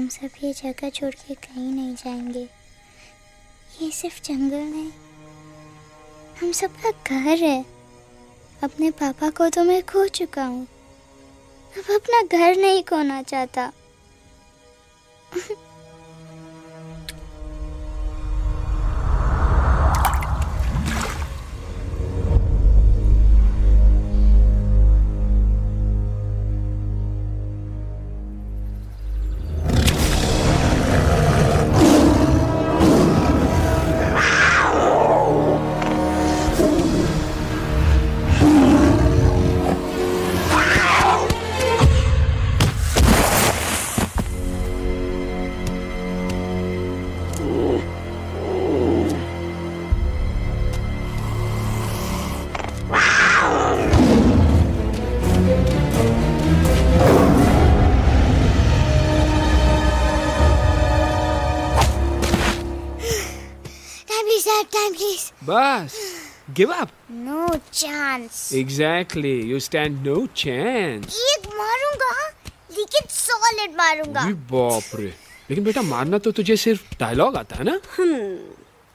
हम सब ये जगह छोड़ के कहीं नहीं जाएंगे। ये सिर्फ जंगल नहीं, हम सबका घर है। अपने पापा को तो मैं खो चुका हूँ, अब अपना घर नहीं खोना चाहता। बस, give up. No chance. Exactly, you stand no chance. एक मारूंगा, लेकिन solid मारूंगा। अरे बाप रे, लेकिन बेटा मारना तो तुझे सिर्फ डायलॉग आता है ना?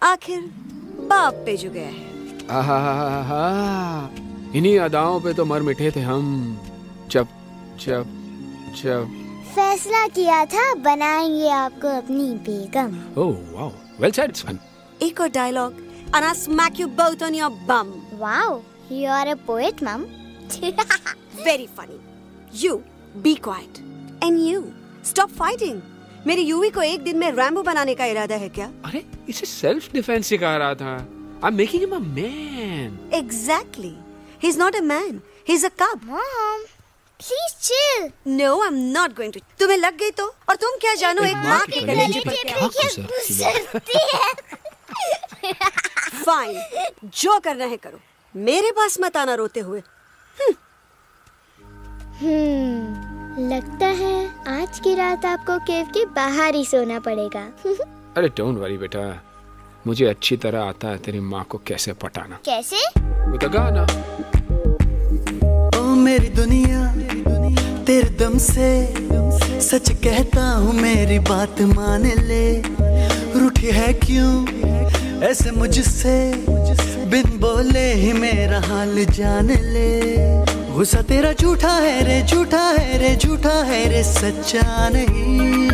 आखिर बाप पे जो गया है। आहा, इन्हीं अदाओं पे तो मर मिटे थे हम। जब फैसला किया था बनाएंगे आपको अपनी बेगम। Oh wow, well said son. एक और dialogue and I'll smack you both on your bum. Wow, you are a poet, mom. Very funny. You be quiet and you stop fighting. मेरी यूवी को एक दिन में रैम्बो बनाने का इरादा है क्या? अरे इसे सेल्फ डिफेंस सिखा रहा था। I'm making him a man. Exactly. He's not a man. He's a cub. Mom, please chill. No, I'm not going to. तुम्हें लग गई तो? और तुम क्या जानो एक माँ के कलेजे पर क्या? Fine. जो करना है करो। मेरे पास मत आना रोते हुए। लगता है आज की रात आपको केव के बाहर ही सोना पड़ेगा। अरे डोंट वरी बेटा, मुझे अच्छी तरह आता है तेरी माँ को कैसे पटाना। कैसे? वो तो गाना। ओ मेरी दुनिया तेरे दम से सच कहता हूँ, मेरी बात मान ले। रूठी है क्यों ऐसे मुझसे, बिन बोले ही मेरा हाल जान ले। गुस्सा तेरा झूठा है रे, झूठा है रे, झूठा है रे, सच्चा नहीं।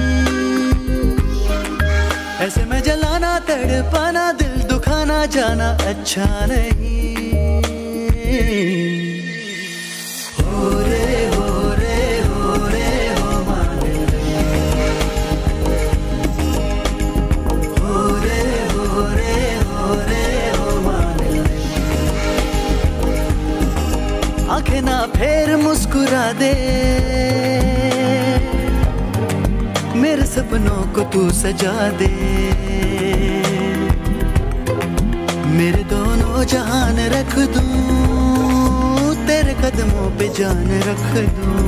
ऐसे में जलाना, तड़पाना, दिल दुखाना, जाना अच्छा नहीं। हो रे हो रे हो रे हो मान ले। हो रे हो रे हो रे हो मान ले। आंखें ना फेर मुस्कुरा दे, मेरे सपनों को तू सजा दे। मेरे दोनों जहान रख दूं, तेरे कदमों पे जान रख दूं।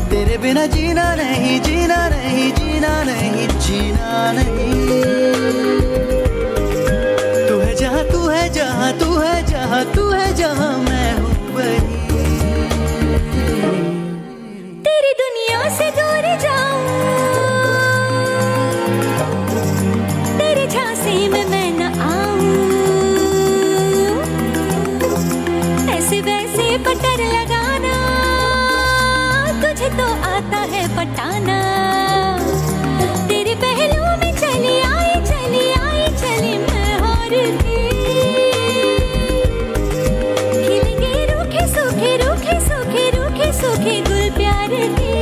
तेरे बिना जीना नहीं, जीना नहीं, जीना नहीं, जीना नहीं। तू है जहाँ, तू है जहाँ, तू है जहाँ, तू है जहाँ, मैं हूँ वही। तेरी दुनिया से दूर जाऊं, तेरे झांसे में मैं न आऊं। ऐसे वैसे पटर लगाना, तुझे तो आता है पटाना। तेरे पहलू में चली आई, चली आई, चली मैं हार के। खिलेंगे रूखे सूखे, रूखे सूखे, रूखे सूखे गुल प्यार के।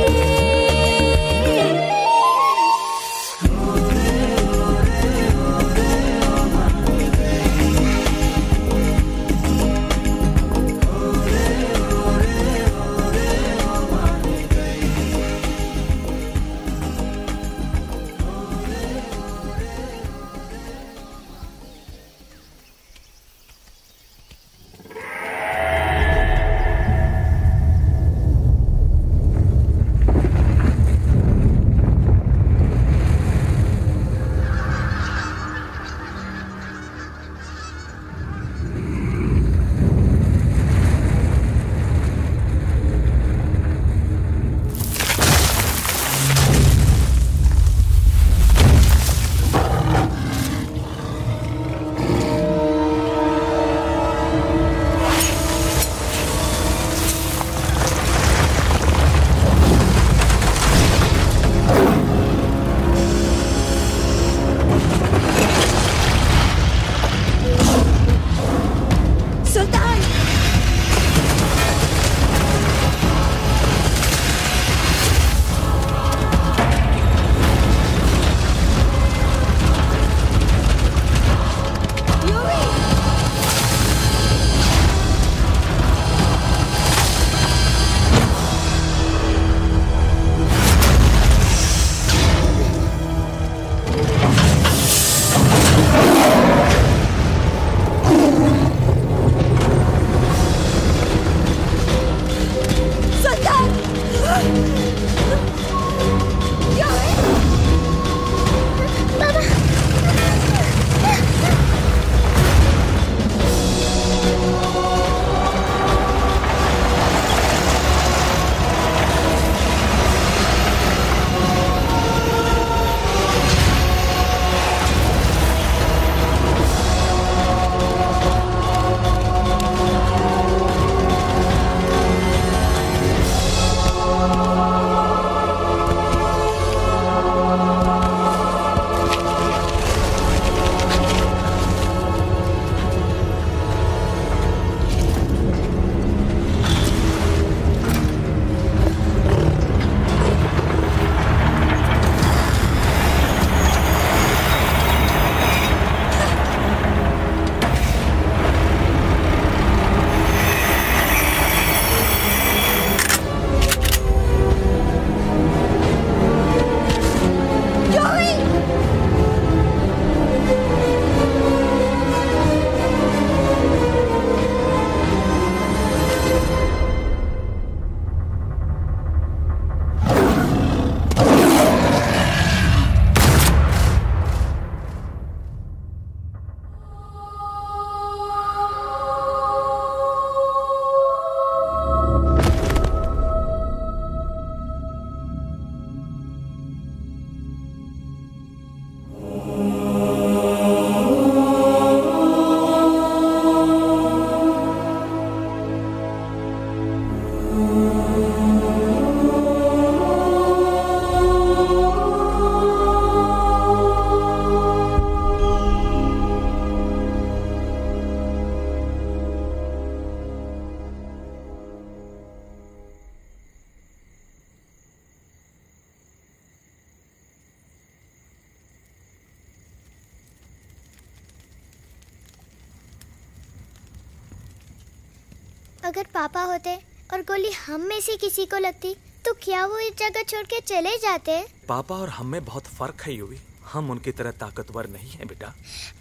अगर पापा होते और गोली हम में से किसी को लगती तो क्या वो इस जगह छोड़ के चले जाते? पापा और हम में बहुत फर्क है यूवी। हम उनकी तरह ताकतवर नहीं है बेटा।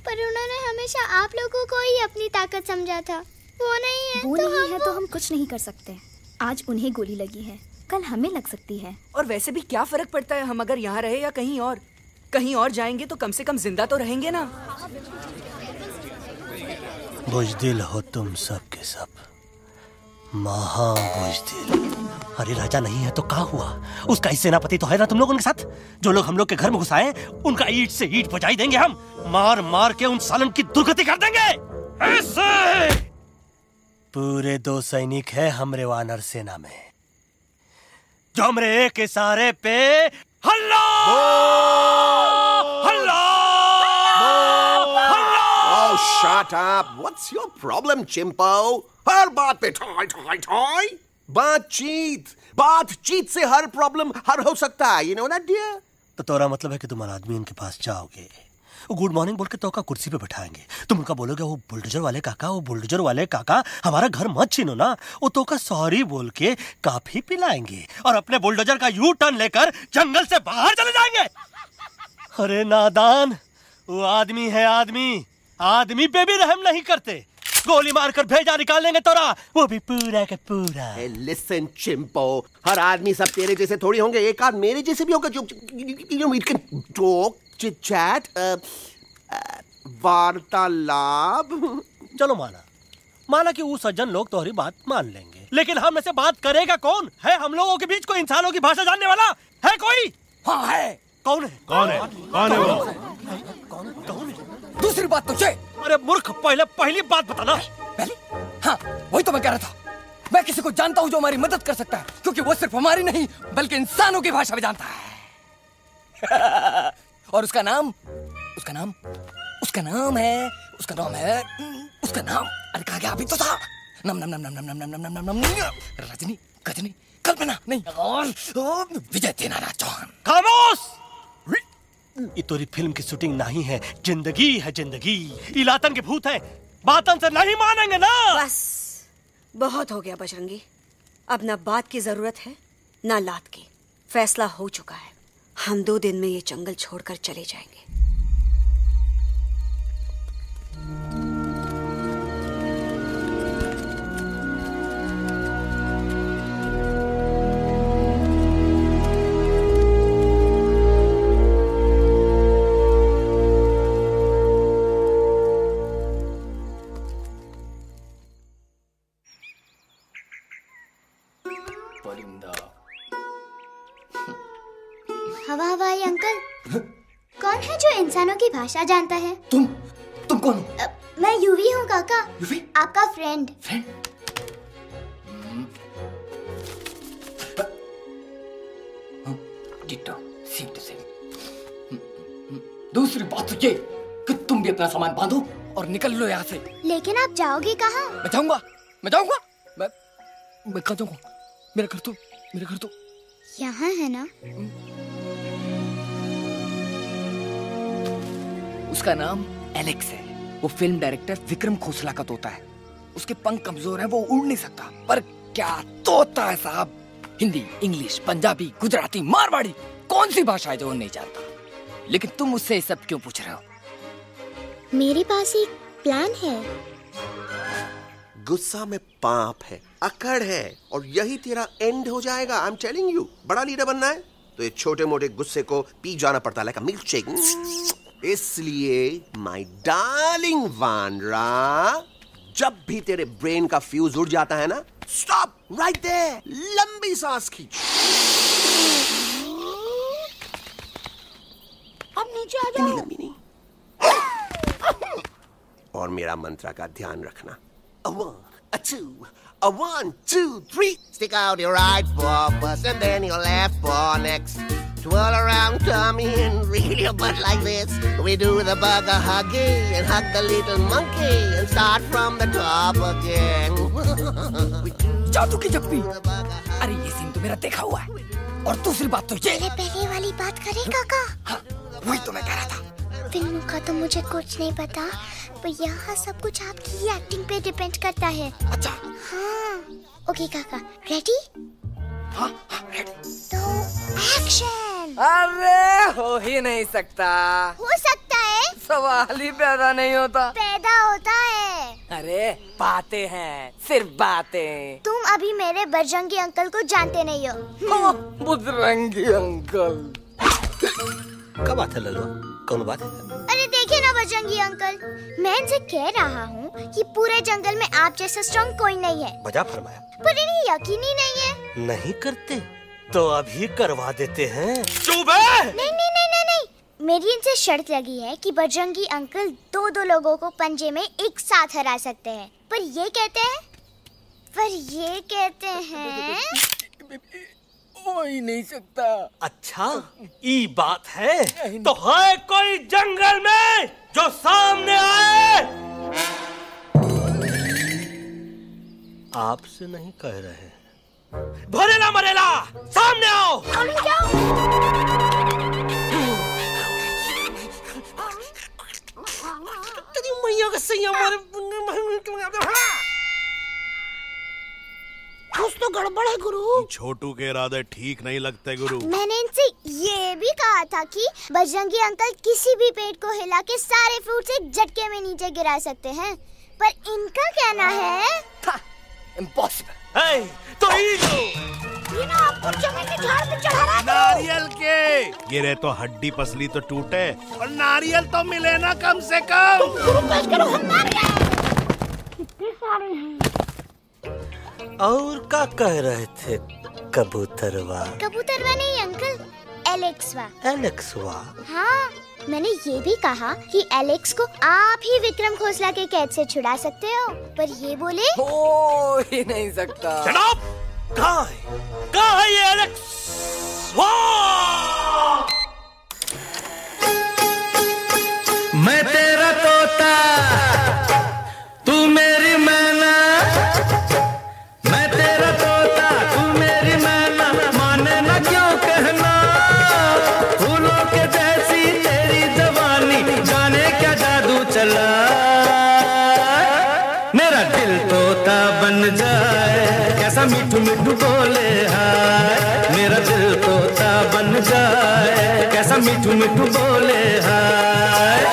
पर उन्होंने हमेशा आप लोगों को ही अपनी ताकत समझा था। वो नहीं है वो तो नहीं है तो हम कुछ नहीं कर सकते। आज उन्हें गोली लगी है, कल हमें लग सकती है। और वैसे भी क्या फर्क पड़ता है हम अगर यहाँ रहे या कहीं और? कहीं और जाएंगे तो कम से कम जिंदा तो रहेंगे ना। बुज़दिल हो तुम सब के सब, महा बुज़दिल। अरे राजा नहीं है तो क्या हुआ? उसका ही सेनापति तो है ना तुम लोग उनके साथ। जो लोग हम लोग के घर में घुसाए उनका ईंट से ईंट बजाई देंगे हम। मार मार के उन सालन की दुर्गति कर देंगे। ऐसे पूरे 2 सैनिक है हमरे वानर सेना में जो हमरे एक इशारे पे हल्ला हल्ला हल्ला। Oh, shut up! What's your problem, चिंपो? हर बात पे ठॉय ठॉय ठॉय। बातचीत से हर प्रॉब्लम हल हो सकता है। You know that, dear? तो तोरा मतलब है कि तुम आदमी उनके पास जाओगे, गुड मॉर्निंग बोल के तो का कुर्सी पे बैठाएंगे। तुम उनका बोलोगे वो बुलडोजर वाले काका हमारा घर मत छीनो ना। वो तो का सॉरी बोल के काफी पिलाएंगे और अपने बुलडोजर का यू टर्न लेकर जंगल से बाहर चले जाएंगे। अरे नादान, वो आदमी है आदमी पे भी रहम नहीं करते। गोली मारकर भेजा निकाल लेंगे तोरा, वो भी पूरा का पूरा। Hey, listen, चिंपो, हर आदमी सब तेरे जैसे थोड़ी होंगे। एक आध मेरे जैसे भी होगा जो we can talk, chit chat, वार्तालाप। चलो माना कि वो सज्जन लोग तुम्हारी बात मान लेंगे, लेकिन हम में से बात करेगा कौन? है हम लोगों के बीच कोई इंसानों की भाषा जानने वाला है कोई? हाँ है। कौन है वो? दूसरी बात तो ये। अरे मूर्ख, पहली बात बताना। पहले? हाँ, वही तो मैं कह रहा था। मैं किसी को जानता हूँ जो हमारी मदद कर सकता है, क्योंकि वो सिर्फ हमारी नहीं बल्कि इंसानों की भाषा भी जानता है। और उसका नाम है अरे कहा गया अभी तो था। नम रजनी गजनी कल्पना नहीं और विजय तेनालीराम चौहान। खामोश! ये तोरी फिल्म की शूटिंग नहीं है, जिंदगी। इलातन के भूत है, बातन से नहीं मानेंगे ना। बस बहुत हो गया बजरंगी। अब ना बात की जरूरत है ना लात की। फैसला हो चुका है। हम 2 दिन में ये जंगल छोड़कर चले जाएंगे। हवाई अंकल, कौन है जो इंसानों की भाषा जानता है? तुम कौन हो? मैं यूवी हूँ काका। यूवी? आपका फ्रेंड। Same to same. दूसरी बात तो ये कि तुम भी अपना सामान बांधो और निकल लो यहाँ से। लेकिन आप जाओगे कहाँ? मैं जाऊंगा। मैं कहाँ जाऊंगा? मेरा घर तो यहाँ है ना। उसका नाम एलेक्स है। वो फिल्म डायरेक्टर विक्रम खोसला का तोता है। उसके पंख कमजोर हैं, वो उड़ नहीं सकता। पर क्या तोता है साहब। हिंदी, इंग्लिश, पंजाबी, गुजराती, मारवाड़ी, कौन सी भाषा है जो वो नहीं जानता? लेकिन तुम मुझसे सब क्यों पूछ रहे हो? मेरे पास एक प्लान है। गुस्सा में पाप है, अकड़ है, और यही तेरा एंड हो जाएगा। आई एम टेलिंग यू। बड़ा लीडर बनना है तो ये छोटे मोटे गुस्से को पी जाना पड़ता है, लाइक अ मिल्क शेक। इसलिए माय डार्लिंग वानरा, जब भी तेरे ब्रेन का फ्यूज उड़ जाता है ना, स्टॉप राइट देयर, लंबी सांस खींच। अब नीचे आ जाओ। लंबी नहीं। और मेरा मंत्र का ध्यान रखना। A 1, a 2, a 1, 2, 3. Stick out your right paw first and then your left paw next. Twirl around tummy and reel your butt like this. We do the bugger huggy and hug the little monkey and start from the top again. जादू की जप्पी। अरे ये scene तो मेरा देखा हुआ है। और दूसरी बात तो ये। पहले वाली बात करें काका? हाँ, वही तो मैं कह रहा था। फिल्मों का तो मुझे कुछ नहीं पता, पर यहाँ सब कुछ आपकी एक्टिंग पे डिपेंड करता है। अच्छा। हाँ। ओके काका, रेडी? हाँ रेडी। तो एक्शन। अरे हो ही नहीं सकता। हो सकता है। सवाल ही पैदा नहीं होता। पैदा होता है। अरे बातें हैं, सिर्फ बातें। तुम अभी मेरे बजरंगी अंकल को जानते नहीं हो। बजरंगी अंकल। क्या बात है लल्लू, कौन बात है? अरे देखिए ना बजरंगी अंकल, मैं इनसे कह रहा हूँ कि पूरे जंगल में आप जैसा स्ट्रॉन्ग कोई नहीं है। बजा फरमाया। पर इन्हें यकीन ही नहीं है। नहीं करते तो अभी करवा देते हैं। चुप है। नहीं नहीं नहीं नहीं नहीं, मेरी इनसे शर्त लगी है कि बजरंगी अंकल दो लोगों को पंजे में एक साथ हरा सकते हैं। पर ये कहते हैं हो ही नहीं सकता। अच्छा ये बात है तो है कोई जंगल में जो सामने आए? आपसे नहीं कह रहे। भरेला मरेला सामने आओ। मैया का सही हमारे कुछ तो गड़बड़ है गुरु। छोटू के इरादे ठीक नहीं लगते गुरु। मैंने इनसे ये भी कहा था कि बजरंगी अंकल किसी भी पेड़ को हिला के सारे फ्रूट्स एक झटके में नीचे गिरा सकते हैं, पर इनका कहना है इम्पॉसिबल। तो ये ना आपको चमेली के झाड़ पे चढ़ा रहा है। नारियल के ये रहे तो हड्डी पसली तो टूटे और नारियल तो मिले ना कम से कम। गुरु पेश करो हम नारियल। कितने सारे हैं? और क्या कह रहे थे? कबूतरवा। कबूतरवा नहीं अंकल, एलेक्सवा। एलेक्सवा? हाँ, मैंने ये भी कहा कि एलेक्स को आप ही विक्रम खोसला के कैद से छुड़ा सकते हो, पर ये बोले हो ही नहीं सकता। जनाब, कहाँ है ये एलेक्स? मैं तेरा तोता, तू मेरी मैना। मैं तेरा तोता, तू मेरी मैना। माने ना क्यों कहना, फूलों के जैसी तेरी जवानी। जाने क्या जादू चला, मेरा दिल तोता बन जाए। कैसा मिठू मिठू बोले हाय, मेरा दिल तोता बन जाए। कैसा मिठू मिठू बोले हाय।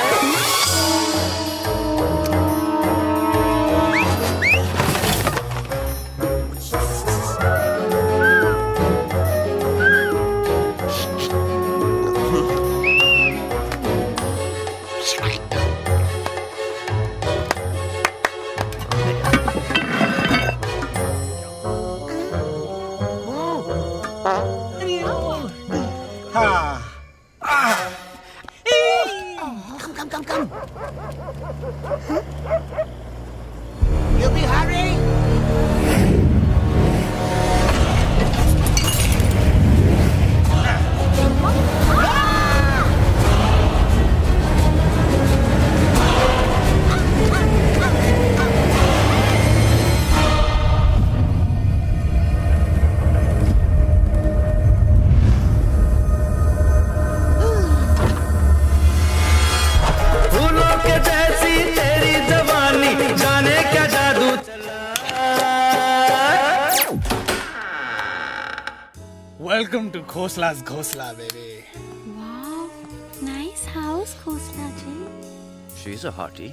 come. You be hurry. Welcome to Khosla's Khosla, baby. Wow, nice house, Khosla ji. She's a hottie.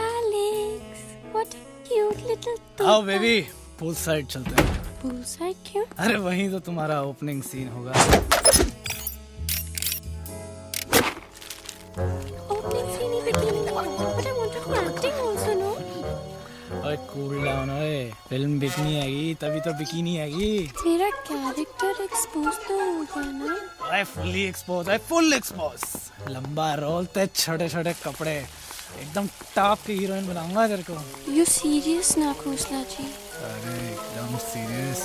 Alex, what a cute little thing. आओ बेबी, पूल साइड चलते हैं। पूल साइड क्यों? अरे वहीं तो तुम्हारा ओपनिंग सीन होगा। कूल डाउन ओए, फिल्म बिकनी आएगी तभी तो बिकिनी आएगी। तेरा कैरेक्टर एक्सपोज तो होगा ना? ओए फुल्ली एक्सपोज है, फुल एक्सपोज। लंबा रोल ते छोटे छोटे कपड़े, एकदम टॉप की हीरोइन बनाऊंगा तेरे को। यू सीरियस ना खोसला जी? अरे एकदम सीरियस।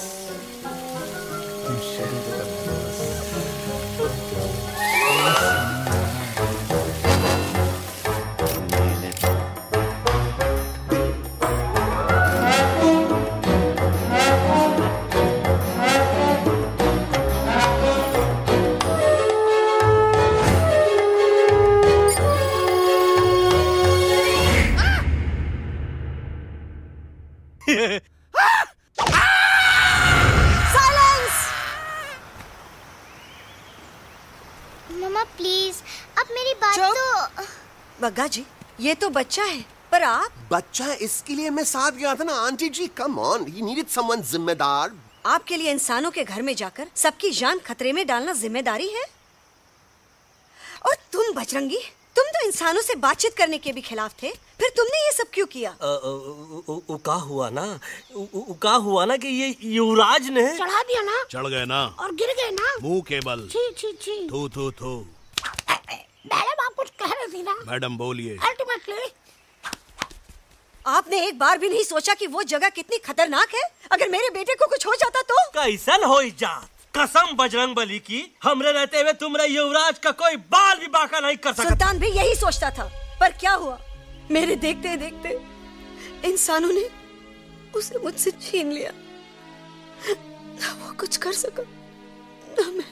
प्लीज, अब मेरी बात तो। बग्गा जी, ये तो बच्चा है, पर आप? बच्चा है इसके लिए मैं साथ गया था ना aunty ji. Come on, he needed someone जिम्मेदार। आपके लिए इंसानों के घर में जाकर सबकी जान खतरे में डालना जिम्मेदारी है? और तुम बजरंगी, तुम तो इंसानों से बातचीत करने के भी खिलाफ थे, फिर तुमने ये सब क्यों किया? का हुआ ना कि ये युवराज ने चढ़ा दिया ना, चढ़ गए ना और गिर गए ना मुंह के बल। छी छी छी। थू थू थू। मैडम आप कुछ कह रही थी ना? मैडम बोलिए। अल्टीमेटली आपने एक बार भी नहीं सोचा कि वो जगह कितनी खतरनाक है? अगर मेरे बेटे को कुछ हो जाता तो? कैसन हो जात? कसम बजरंग बली की, हमरे रहते हुए तुमरे युवराज का कोई बाल भी बाका नहीं कर सकता। सुल्तान भी यही सोचता था, पर क्या हुआ? मेरे देखते देखते इंसानों ने उसे मुझसे छीन लिया। ना वो कुछ कर सका, ना मैं।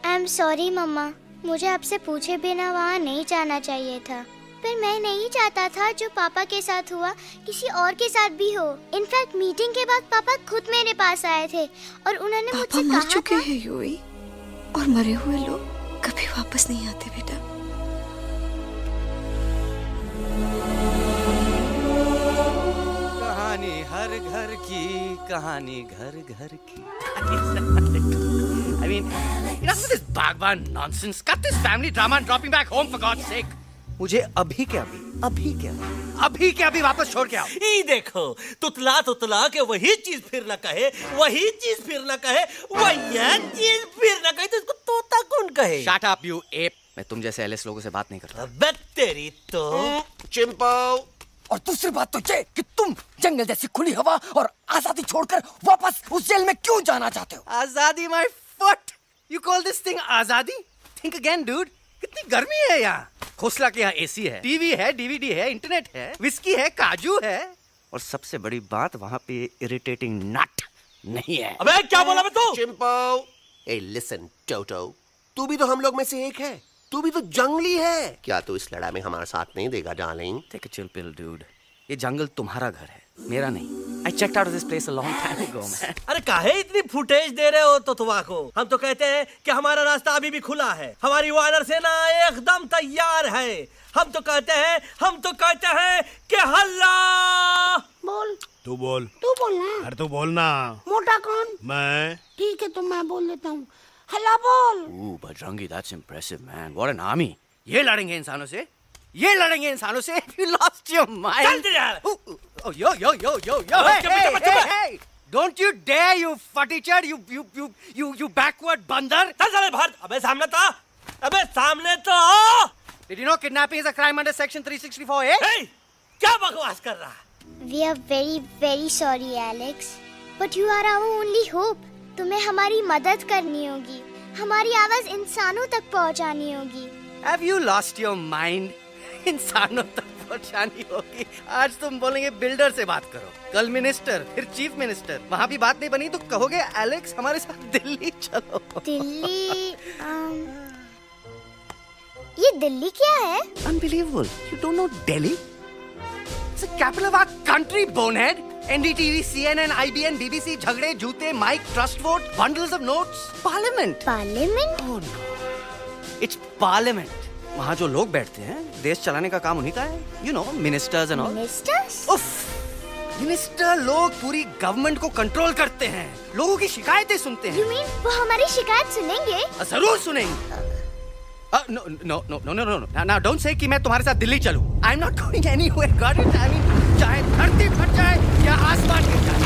आई एम सॉरी मम्मा, मुझे आपसे पूछे बिना वहाँ नहीं जाना चाहिए था। पर मैं नहीं चाहता था जो पापा के साथ हुआ किसी और के साथ भी हो। इनफैक्ट मीटिंग के बाद पापा खुद मेरे पास आए थे और उन्होंने मुझसे कहा मर चुके हैं यूई, और मरे हुए लोग कभी वापस नहीं आते बेटा। कहानी हर घर की, कहानी घर घर की। I mean, enough of this Bhagwan nonsense. Cut this family drama and drop me back home for God's sake. मुझे अभी के अभी वापस छोड़ के आओ। ई देखो, तुतला तुतला के वही चीज फिर न कहे, वही चीज फिर न कहे, वही चीज फिर न कहे, तो इसको तोता कौन कहे? Shut up, you ape. मैं तुम जैसे एलिस लोगों से बात नहीं करता। अबे तेरी तो। चिंपो। और दूसरी बात तो ये कि तुम जंगल जैसी खुली हवा और आजादी छोड़कर वापस उस जेल में क्यों जाना चाहते हो? आजादी my foot. You call this thing आजादी? Think again, dude. कितनी गर्मी है यहाँ। खोसला के यहाँ एसी है, टीवी है, डीवीडी है, इंटरनेट है, विस्की है, काजू है, और सबसे बड़ी बात वहाँ पे इरिटेटिंग नट नहीं है। अबे क्या बोला बे तू? चिंपो। ए लिसन टोटो, तू भी तो हम लोग में से एक है। तू भी तो जंगली है। क्या तू इस लड़ाई में हमारा साथ नहीं देगा darling? Take a chill pill, dude. ये जंगल तुम्हारा घर है, मेरा नहीं। I checked out of this place a long time ago, man. अरे काहे इतनी फुटेज दे रहे हो तुतवा को? हम तो कहते हैं कि हमारा रास्ता अभी भी खुला है, हमारी वानर सेना एकदम तैयार है। हम तो कहते हैं कि हल्ला। बोल। तू बोल। तू बोलना। अरे तू बोलना। मोटा कौन? मैं। ठीक है, तो मैं बोल देता हूँ। हल्ला बोल। Ooh, Bajrangi, that's impressive, man. What an army. ये लड़ेंगे इंसानों से? ये लड़ेंगे इंसानों से? You lost your mind. चल यार। Oh, yo. Hey. Don't you dare, you futichard, you backward बंदर. चल बाहर। अबे सामने तो आओ। Did you know kidnapping is a crime under section 364A? Hey, क्या बकवास कर रहा है? We are very very sorry, Alex. But you are our only hope. तुम्हें हमारी मदद करनी होगी, हमारी आवाज इंसानों तक पहुंचानी होगी। Have you lost your mind? इंसानों तक पहुंचानी होगी। आज तुम बोलेंगे बिल्डर से बात करो, कल मिनिस्टर, फिर चीफ मिनिस्टर। वहाँ भी बात नहीं बनी तो कहोगे एलेक्स हमारे साथ दिल्ली चलो। दिल्ली? ये दिल्ली क्या है? Unbelievable. You don't know Delhi? It's the capital of our country, bonehead. NDTV, CNN, IBN, BBC, झगड़े, जूते, mike, trust vote, bundles of notes. Parliament. Parliament? Oh no. It's Parliament. वहाँ जो लोग बैठते हैं, देश चलाने का काम उन्हीं का है। You know, ministers and all. Ministers? उफ, मिनिस्टर लोग पूरी गवर्नमेंट को कंट्रोल करते हैं, लोगों की शिकायतें सुनते हैं। You mean वो हमारी शिकायत सुनेंगे? जरूर सुनेंगे। No. Now don't say कि मैं तुम्हारे साथ दिल्ली चलूं. I'm not going anywhere. Got it? I mean, चाहे धरती फट जाए या आसमान गिर जाए।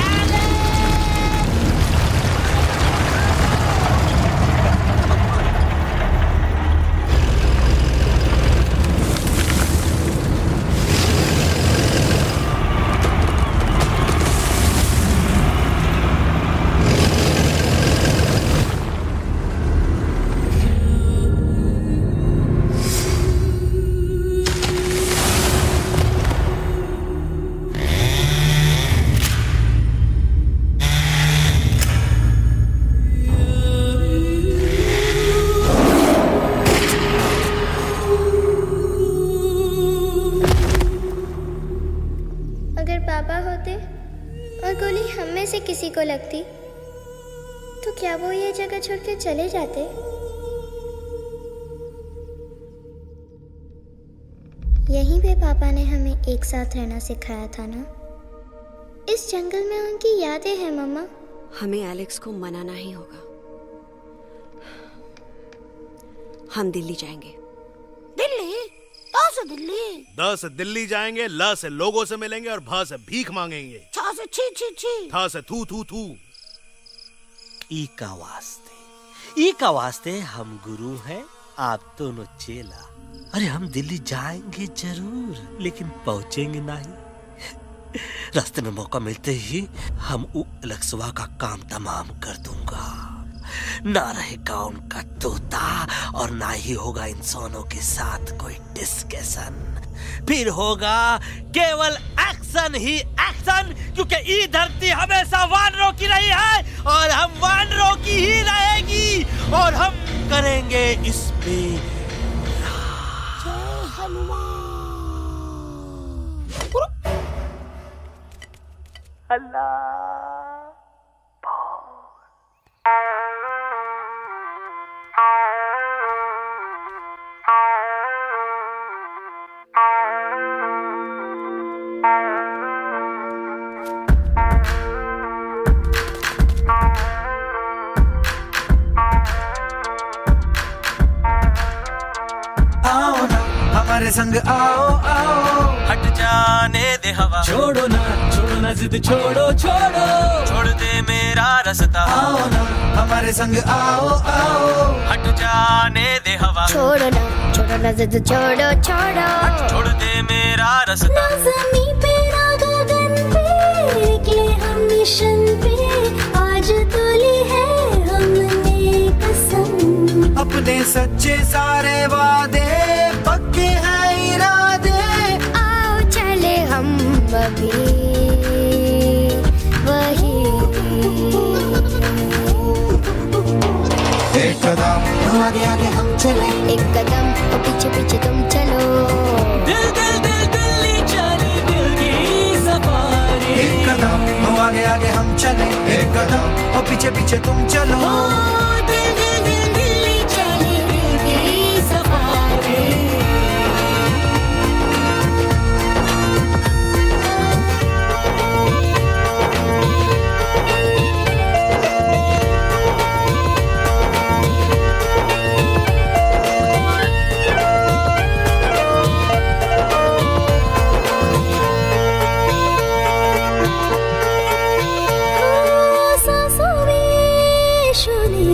किसी को लगती तो क्या वो ये जगह छोड़ के चले जाते? यहीं पे पापा ने हमें एक साथ रहना सिखाया था ना। इस जंगल में उनकी यादें हैं मम्मा। हमें एलेक्स को मनाना ही होगा। हम दिल्ली जाएंगे। दिल्ली? कहाँ से दिल्ली? द से दिल्ली जाएंगे, ल से लोगों से मिलेंगे और भ से भीख मांगेंगे, छ से छी छी छी, थ से थू थू थू। ई का वास्ते हम गुरु हैं, आप दोनों चेला। अरे हम दिल्ली जाएंगे जरूर, लेकिन पहुंचेंगे नहीं। रास्ते में मौका मिलते ही हम एलेक्सवा का काम तमाम कर दूंगा। ना रहेगा उनका तोता और ना ही होगा इंसानों के साथ कोई डिस्कशन। फिर होगा केवल एक्शन ही एक्शन, क्योंकि ये धरती हमेशा वानरों की रही है और हम वानरों की ही रहेगी, और हम करेंगे इस पे आओ ना हमारे संग आओ आओ, हट जाने दे हवा, छोड़ो ना जिद छोड़ो छोड़ो, छोड़ दे मेरा रास्ता। आओ ना हमारे संग आओ आओ, हट जाने दे हवा, छोड़ो ना जिद छोड़ो छोड़ो, छोड़ दे मेरा रास्ता। ना ज़मीं पे ना गगन पे निकले हम मिशन पे, आज तो ली है हमने कसम। अपने सच्चे सारे वादे पक्के हैं इरादे, आओ चले हम अभी वही। एक कदम आगे आगे हम चले, एक कदम और पीछे पीछे तुम चलो। दिल दिल दिल दिल्ली चली दिल की सफारी। एक कदम आगे आगे हम चले, एक कदम और पीछे पीछे तुम चलो। दिल दिल दिल दिल्ली चली दिल की सफारी।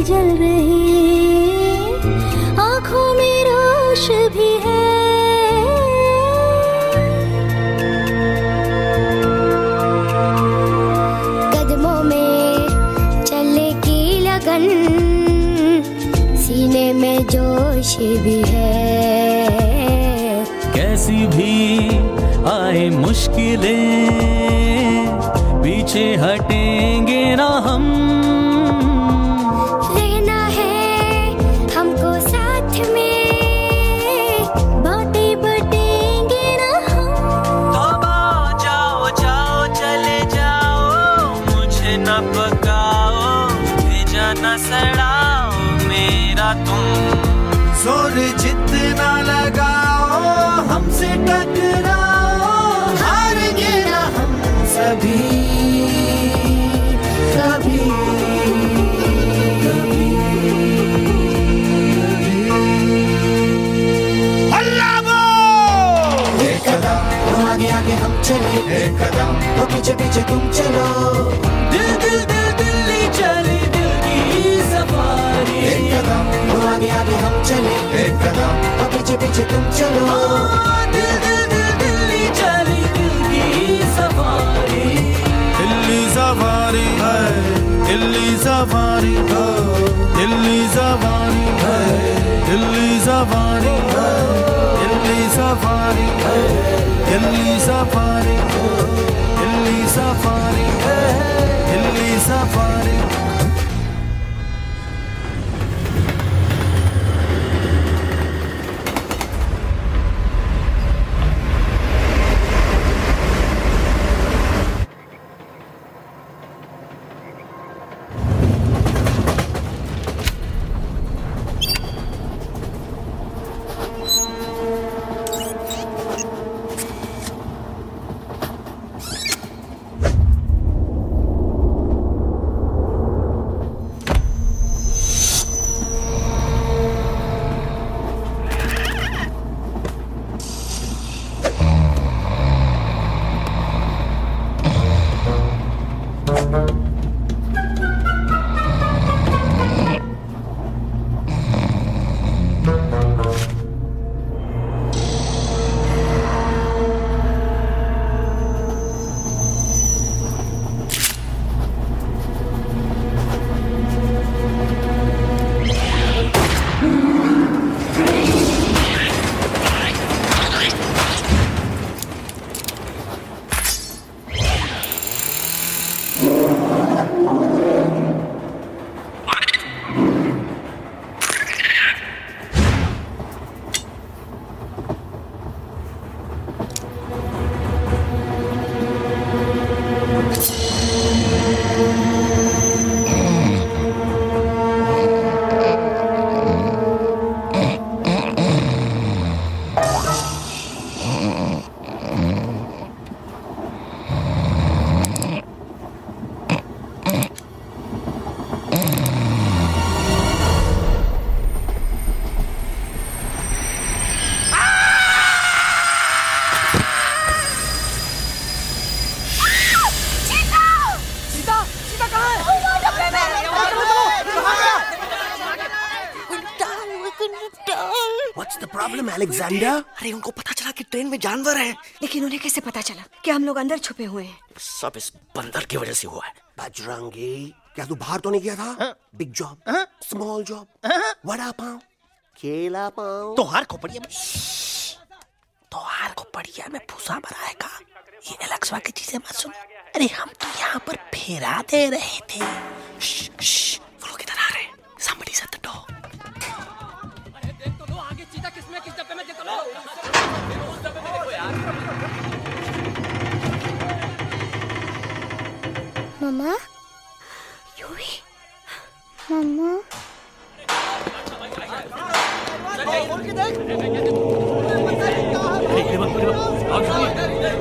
जल रही आँखों में रोश भी है, कदमों में चले की लगन, सीने में जोश भी है। कैसी भी आए मुश्किलें पीछे हटेंगे ना हम, जोर जितना लगाओ हमसे टकराओ, हारेंगे ना हम सभी कभी कभी। अल्लाह वो एक कदम आगे आगे हम चले, एक कदम और पीछे पीछे तुम चलो। दिल दिल दिल दिल्ली चली दिल की सफारी। एक कदम आगे आगे हम चले, एक कदम और पीछे पीछे तुम चलो। दिल दिल दिल दिल्ली चली दिल की सफारी। दिल्ली सफारी है, दिल्ली सफारी है, दिल्ली सफारी है, दिल्ली सफारी है, दिल्ली सफारी है, दिल्ली सफारी है, दिल्ली सफारी है, दिल्ली सफारी। अलेक्जेंडर? अरे उनको पता चला कि ट्रेन में जानवर है। लेकिन उन्हें कैसे पता चला कि हम लोग अंदर छुपे हुए हैं? सब इस बंदर की वजह से हुआ है। बजरंगी, क्या तू बाहर तो नहीं गया था? Big job, small job, vada pav, केला पाव, तोहार खोपड़िया में भूसा भराएगा। ये एलेक्सा की चीजें मत सुन। अरे हम तो यहाँ पर फेरा दे रहे थे। वो लोग इधर आ रहे हैं। Somebody shut the door. मम्मा, यूवी, मम्मा,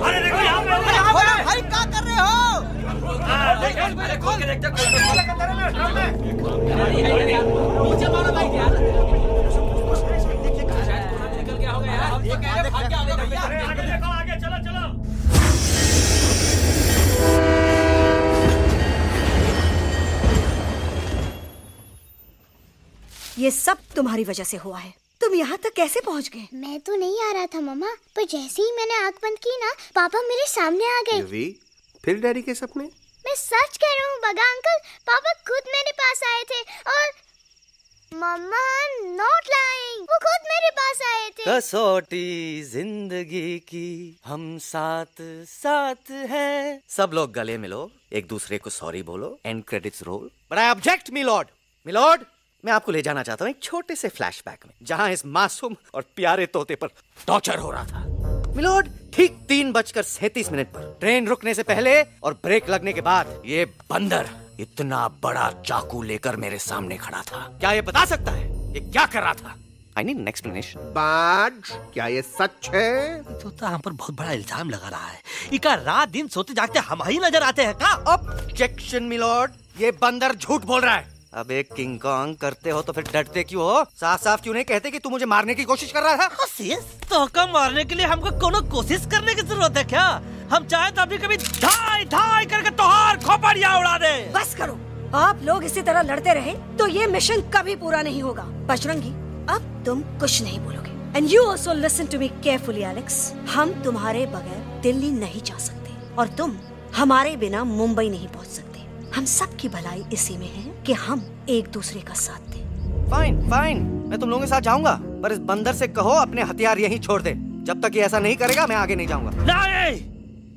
अरे देखो यहाँ पे भाई क्या कर रहे हो? खोल के देखते ये सब तुम्हारी वजह से हुआ है। तुम यहाँ तक कैसे पहुँच गए? मैं तो नहीं आ रहा था मम्मा, पर जैसे ही मैंने आँख बंद की ना, पापा मेरे सामने आ गए। यूवी, फिर डैडी के सपने? मैं सच कह रहा हूँ बगा अंकल, पापा खुद मेरे पास आए थे और मम्मा नॉट लाइंग, वो खुद मेरे पास आए थे। कसौटी जिंदगी की हम साथ साथ हैं। सब लोग गले मिलो, एक दूसरे को सॉरी बोलो, and credits roll. But I object my lord. My lord, मैं आपको ले जाना चाहता हूँ एक छोटे से फ्लैशबैक में, जहाँ इस मासूम और प्यारे तोते पर टॉर्चर हो रहा था। मिलॉर्ड, ठीक 3:37 पर ट्रेन रुकने से पहले और ब्रेक लगने के बाद ये बंदर इतना बड़ा चाकू लेकर मेरे सामने खड़ा था। क्या ये बता सकता है ये क्या कर रहा था? I need an explanation. बाज, क्या ये सच है? तोता हम पर बहुत बड़ा इल्जाम लगा रहा है। इका रात दिन सोते जागते हम ही नजर आते हैं का? ऑब्जेक्शन मिलॉर्ड, ये बंदर झूठ बोल रहा है। अब एक किंग कॉन्ग करते हो तो फिर डरते क्यों हो? साफ साफ क्यों नहीं कहते कि तू मुझे मारने की कोशिश कर रहा था? तो का मारने के लिए हमको कोनो कोशिश करने की जरूरत है क्या? हम चाहे तो अभी कभी धाई धाई करके तोहार खोपड़िया उड़ा दे। बस करो, आप लोग इसी तरह लड़ते रहे तो ये मिशन कभी पूरा नहीं होगा। बजरंगी, अब तुम कुछ नहीं बोलोगे। And you also listen to me carefully Alex. हम तुम्हारे बगैर दिल्ली नहीं जा सकते और तुम हमारे बिना मुंबई नहीं पहुंच सकते। हम सब की भलाई इसी में है कि हम एक दूसरे का साथ दें। फाइन फाइन, मैं तुम लोगों के साथ जाऊंगा, पर इस बंदर से कहो अपने हथियार यहीं छोड़ दे। जब तक ये ऐसा नहीं करेगा मैं आगे नहीं जाऊंगा। नहीं,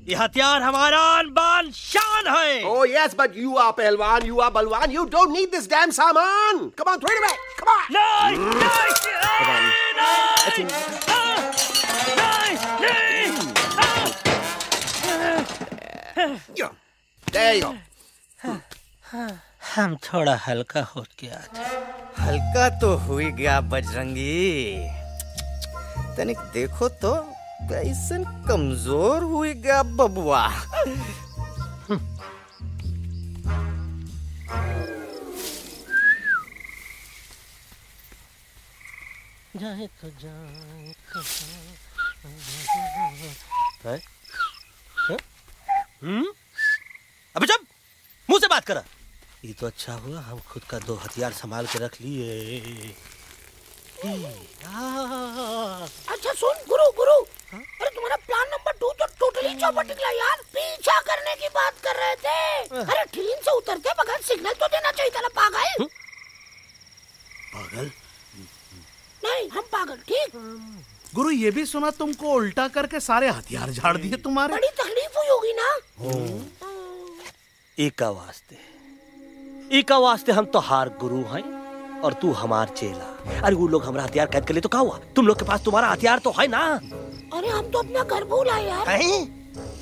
ये हथियार हमारा आन-बान शान है। Oh yes, but you are पहलवान, you are बलवान, you don't need this damn सामान. Come on, throw it away. Come on. नहीं, नहीं. There you go. हम थोड़ा हल्का हो गया। हल्का तो हुई गया बजरंगी, तनिक देखो तो कैसन कमजोर हुई गया बबुआ। जाए तो जाए अबे जब मुंह से बात करा। ये तो अच्छा हुआ हम खुद का 2 हथियार संभाल के रख लिए। अच्छा सुन गुरु गुरु, अरे तुम्हारा प्लान नंबर 2 तो टोटली चौपट निकला यार। पीछा करने की बात कर रहे थे। अरे ट्रेन से उतर के बगैर सिग्नल तो देना चाहिए था ना पागल। पागल? नहीं हम पागल, ठीक। गुरु ये भी सुना तुमको उल्टा करके सारे हथियार झाड़ दिए तुम्हारे। बड़ी तकलीफ हुई होगी ना। इका वास्ते हम तो हार गुरु हैं और तू हमार चेला। अरे वो लोग हमारा हथियार कैद कर ले तो क्या हुआ? तुम लोग के पास तुम्हारा हथियार तो है ना। अरे हम तो अपना घर भूल आए यार।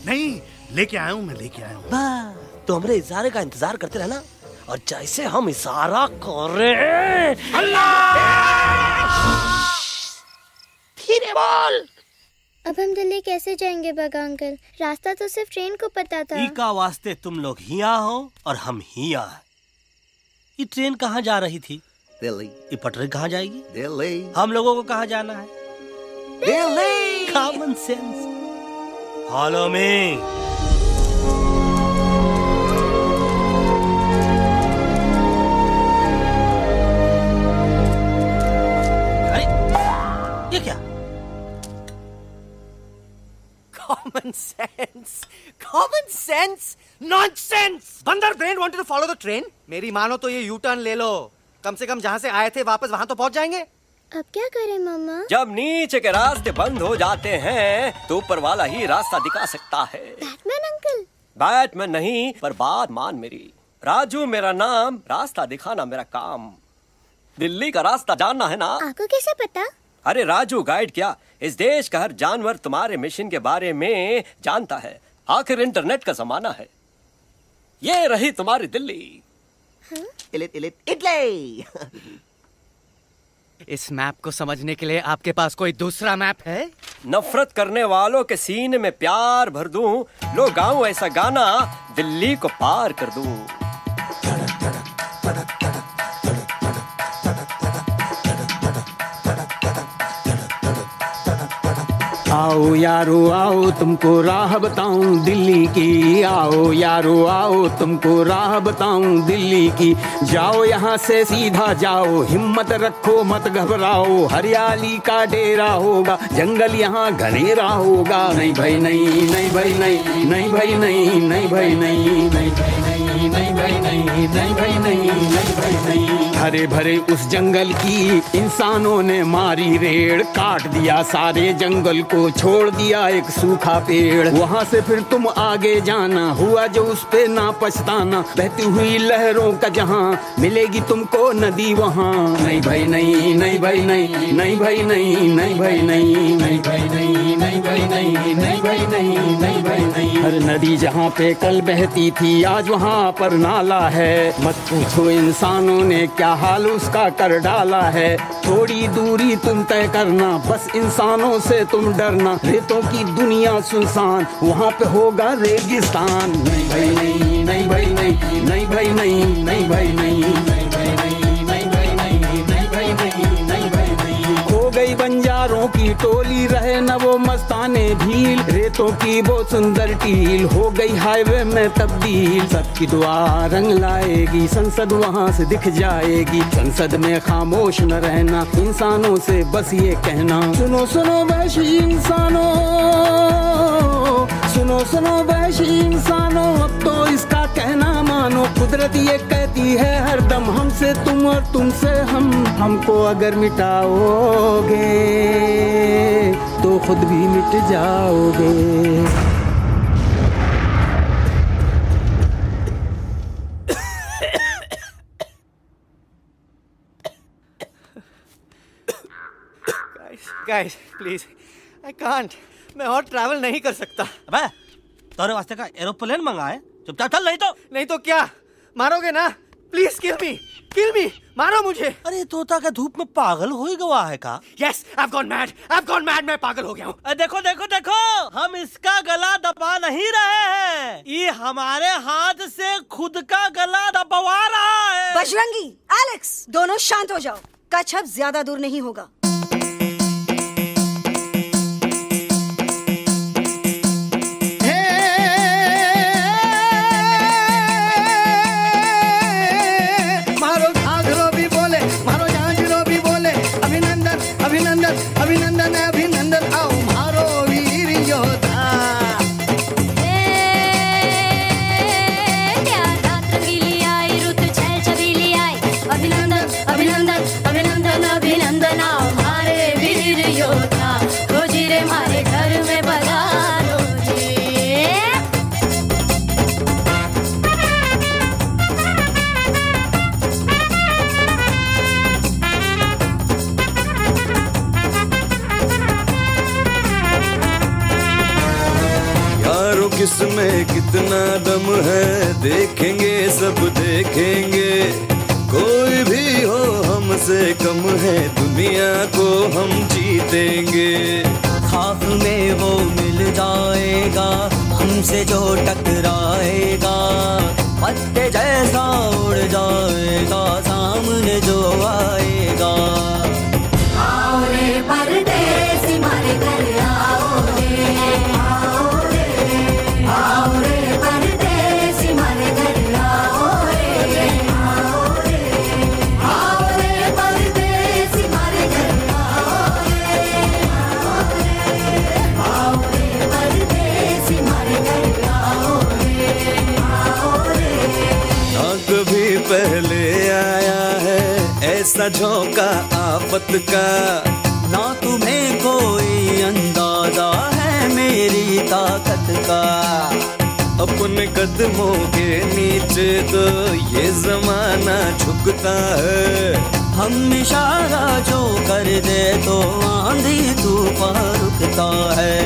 नहीं लेके आया हूँ, मैं लेके आया हूँ। तो हमारे इशारे का इंतजार करते रहना और जैसे हम इशारा करें फिर बोल। अब हम दिल्ली कैसे जाएंगे बगा अंकल? रास्ता तो सिर्फ ट्रेन को पता था। इका वास्ते तुम लोग हिया हो और हम हिया। ये ट्रेन कहाँ जा रही थी? दिल्ली। ये पटरी कहाँ जाएगी? दिल्ली। हम लोगों को कहाँ जाना है? Delhi. Common sense. Follow me. अरे ये क्या? Common sense, common sense, nonsense. बंदर brain wanted to follow the train. मेरी मानो तो ये यू टर्न ले लो। कम से कम जहाँ से आए थे वापस वहाँ तो पहुँच जाएंगे। अब क्या करें मामा? जब नीचे के रास्ते बंद हो जाते हैं तो ऊपर वाला ही रास्ता दिखा सकता है। Batman uncle? बैटमैन नहीं, पर बात मान मेरी। राजू मेरा नाम, रास्ता दिखाना मेरा काम। दिल्ली का रास्ता जानना है ना? आपको कैसे पता? अरे राजू गाइड क्या, इस देश का हर जानवर तुम्हारे मिशन के बारे में जानता है। आखिर इंटरनेट का जमाना है। ये रही तुम्हारी दिल्ली। इटली। इस मैप को समझने के लिए आपके पास कोई दूसरा मैप है? नफरत करने वालों के सीने में प्यार भर दूं, लो गाऊं ऐसा गाना, दिल्ली को पार कर दूं। आओ यारो आओ तुमको राह बताऊं दिल्ली की। आओ यारो आओ तुमको राह बताऊं दिल्ली की। जाओ यहाँ से सीधा जाओ, हिम्मत रखो मत घबराओ। हरियाली का डेरा होगा, जंगल यहाँ घनेरा होगा। नहीं भाई नहीं, नहीं भाई नहीं, नहीं भाई नहीं, नहीं भाई नहीं, नहीं भाई नहीं, नहीं भाई नहीं, नहीं भाई नहीं, नहीं भाई नहीं। हरे भरे उस जंगल की इंसानों ने मारी रेड़, काट दिया सारे जंगल को, छोड़ दिया एक सूखा पेड़। वहाँ से फिर तुम आगे जाना, हुआ जो उस पे ना पछताना। बहती हुई लहरों का जहाँ, मिलेगी तुमको नदी वहाँ। नहीं भाई नहीं, नहीं भाई नहीं, नहीं भाई नहीं, नहीं भाई नहीं, नहीं भाई नहीं, नहीं भाई नहीं, नहीं भाई नहीं, नहीं भाई नहीं। हर नदी जहाँ पे कल बहती थी आज वहाँ पर नाला है। मत पूछो इंसानों ने क्या हाल उसका कर डाला है। थोड़ी दूरी तुम तय करना, बस इंसानों से तुम डरना। रेतों की दुनिया सुनसान, वहाँ पे होगा रेगिस्तान। नहीं भाई नहीं, नहीं भाई नहीं, नहीं भाई नहीं, नहीं भाई नहीं, नहीं भाई नहीं, नहीं भाई नहीं, नहीं भाई नहीं, नहीं भाई नहीं। खो गई बंजारों की टोली, रहे न वो मस्ताने भील। रेतों की वो सुंदर टील हो गई हाईवे में तब्दील। सबकी दुआ रंग लाएगी, संसद वहाँ से दिख जाएगी। संसद में खामोश न रहना, इंसानों से बस ये कहना। सुनो सुनो वैशी इंसानों, सुनो सुनो वैशी इंसानों, अब तो इसका कहना मानो। कुदरत ये कहती है हरदम, हमसे तुम और तुमसे हम। हमको अगर मिटाओगे तो खुद भी मिट जाओगे। Guys, please, I can't. मैं और ट्रैवल नहीं कर सकता। अबे, तोरे वास्ते का एरोप्लेन मंगाए, चुपचाप चल। नहीं तो क्या मारोगे ना? प्लीज किल मी, मारो मुझे। अरे तोता का धूप में पागल हो ही गवा है का? Yes, I've gone mad, मैं पागल हो गया हूँ। देखो देखो देखो, हम इसका गला दबा नहीं रहे हैं, ये हमारे हाथ से खुद का गला दबवा रहा है। बजरंगी, एलेक्स, दोनों शांत हो जाओ। कच्छ अब ज्यादा दूर नहीं होगा। अभिनंदन अभिनंदन आओ मारो वीर योद्धा। अभिनंदन अभिनंदन अभिनंदन अभिनंदन आओ मारे वीर योद्धा, खोजी रे मारे घर में पधारो जी। यारों किसमें कितना दम है, देखेंगे सब देखेंगे। कोई भी हो हमसे कम है, दुनिया को हम जीतेंगे। खाक में वो मिल जाएगा हमसे जो टकराएगा, पत्ते जैसा उड़ जाएगा सामने जो आएगा। आओ रे परदेसी मारे घर आओ रे, आओ रे, आओ रे परदेसी मारे घर आओ रे, आओ रे, आओ रे परदेसी मारे घर आओ रे, आओ रे परदेसी मारे घर आओ रे, आओ रे। ना कभी पहले आया है ऐसा झोंका आफत का, ना तुम्हें कोई अंदाजा है मेरी ताकत का। अपने कदमों के नीचे तो ये जमाना झुकता है। हम इशारा जो कर दे तो आंधी तूफान रुकता है।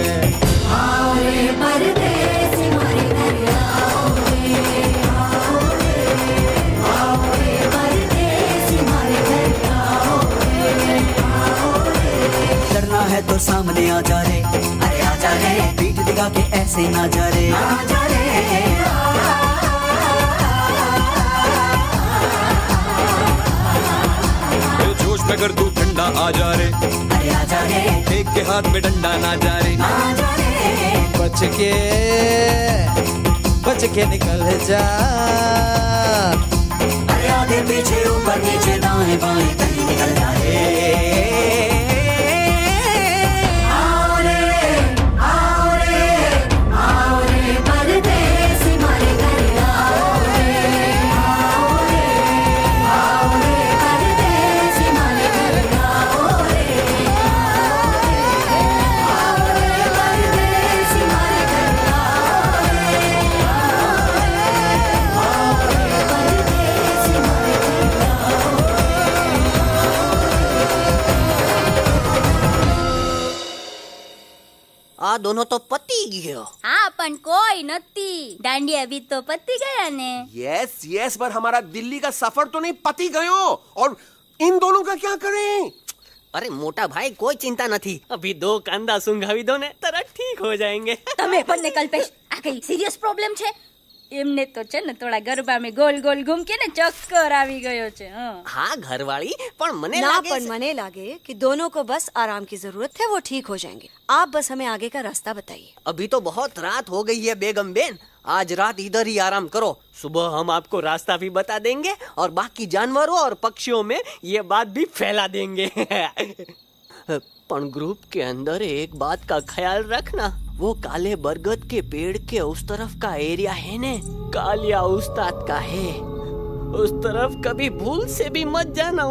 आओ रे परदेसी मारे घर आओ रे, आओ रे, आओ रे परदेसी मारे घर आओ रे, आओ रे। डरना है तो सामने आ जा रे, अरे आ जा रे, पीठ दिखा के ऐसे ना जा रे, आ जा रे। जोश में कर तू ठंडा आ जा रे, अरे आ जा रे, एक के हाथ में डंडा ना जा रे, आ जा रे। बच के निकल जा, अरे आगे पीछे ऊपर नीचे दाएं बाएं कहीं निकल जा रे। आओ रे, आओ रे, आओ रे परदेसी मारे घर आओ रे, आओ रे, आओ रे परदेसी मारे घर आओ रे, आओ रे परदेसी मारे घर आओ रे, आओ रे परदेसी मारे घर आओ। आ दोनों तो पति गयो। हाँ पण कोई नती, दांडिया भी तो पति गया ने। यस यस, पर हमारा दिल्ली का सफर तो नहीं पति गयो, और इन दोनों का क्या करें? अरे मोटा भाई कोई चिंता नहीं, अभी 2 कांदा सुंघावी दो ने तरह ठीक हो जाएंगे। તમે પણ ને કલ્પેશ આ કઈ સિરિયસ પ્રોબ્લેમ છે? એમને તો છે ને થોડા ગરબામાં ગોલ ગોલ ઘૂમ કે ને ચક્કર આવી ગયો છે। हाँ घरवाली, पर मने ना लागे पर मने लागे कि दोनों को बस आराम की जरूरत है, वो ठीक हो जाएंगे। आप बस हमें आगे का रास्ता बताइए। अभी तो बहुत रात हो गई है बेगम बेन, आज रात इधर ही आराम करो, सुबह हम आपको रास्ता भी बता देंगे और बाकी जानवरों और पक्षियों में ये बात भी फैला देंगे। पर ग्रुप के अंदर एक बात का ख्याल रखना, वो काले बरगद के पेड़ के उस तरफ का एरिया है ने, कालिया उस्ताद का है, उस तरफ कभी भूल से भी मत जाना।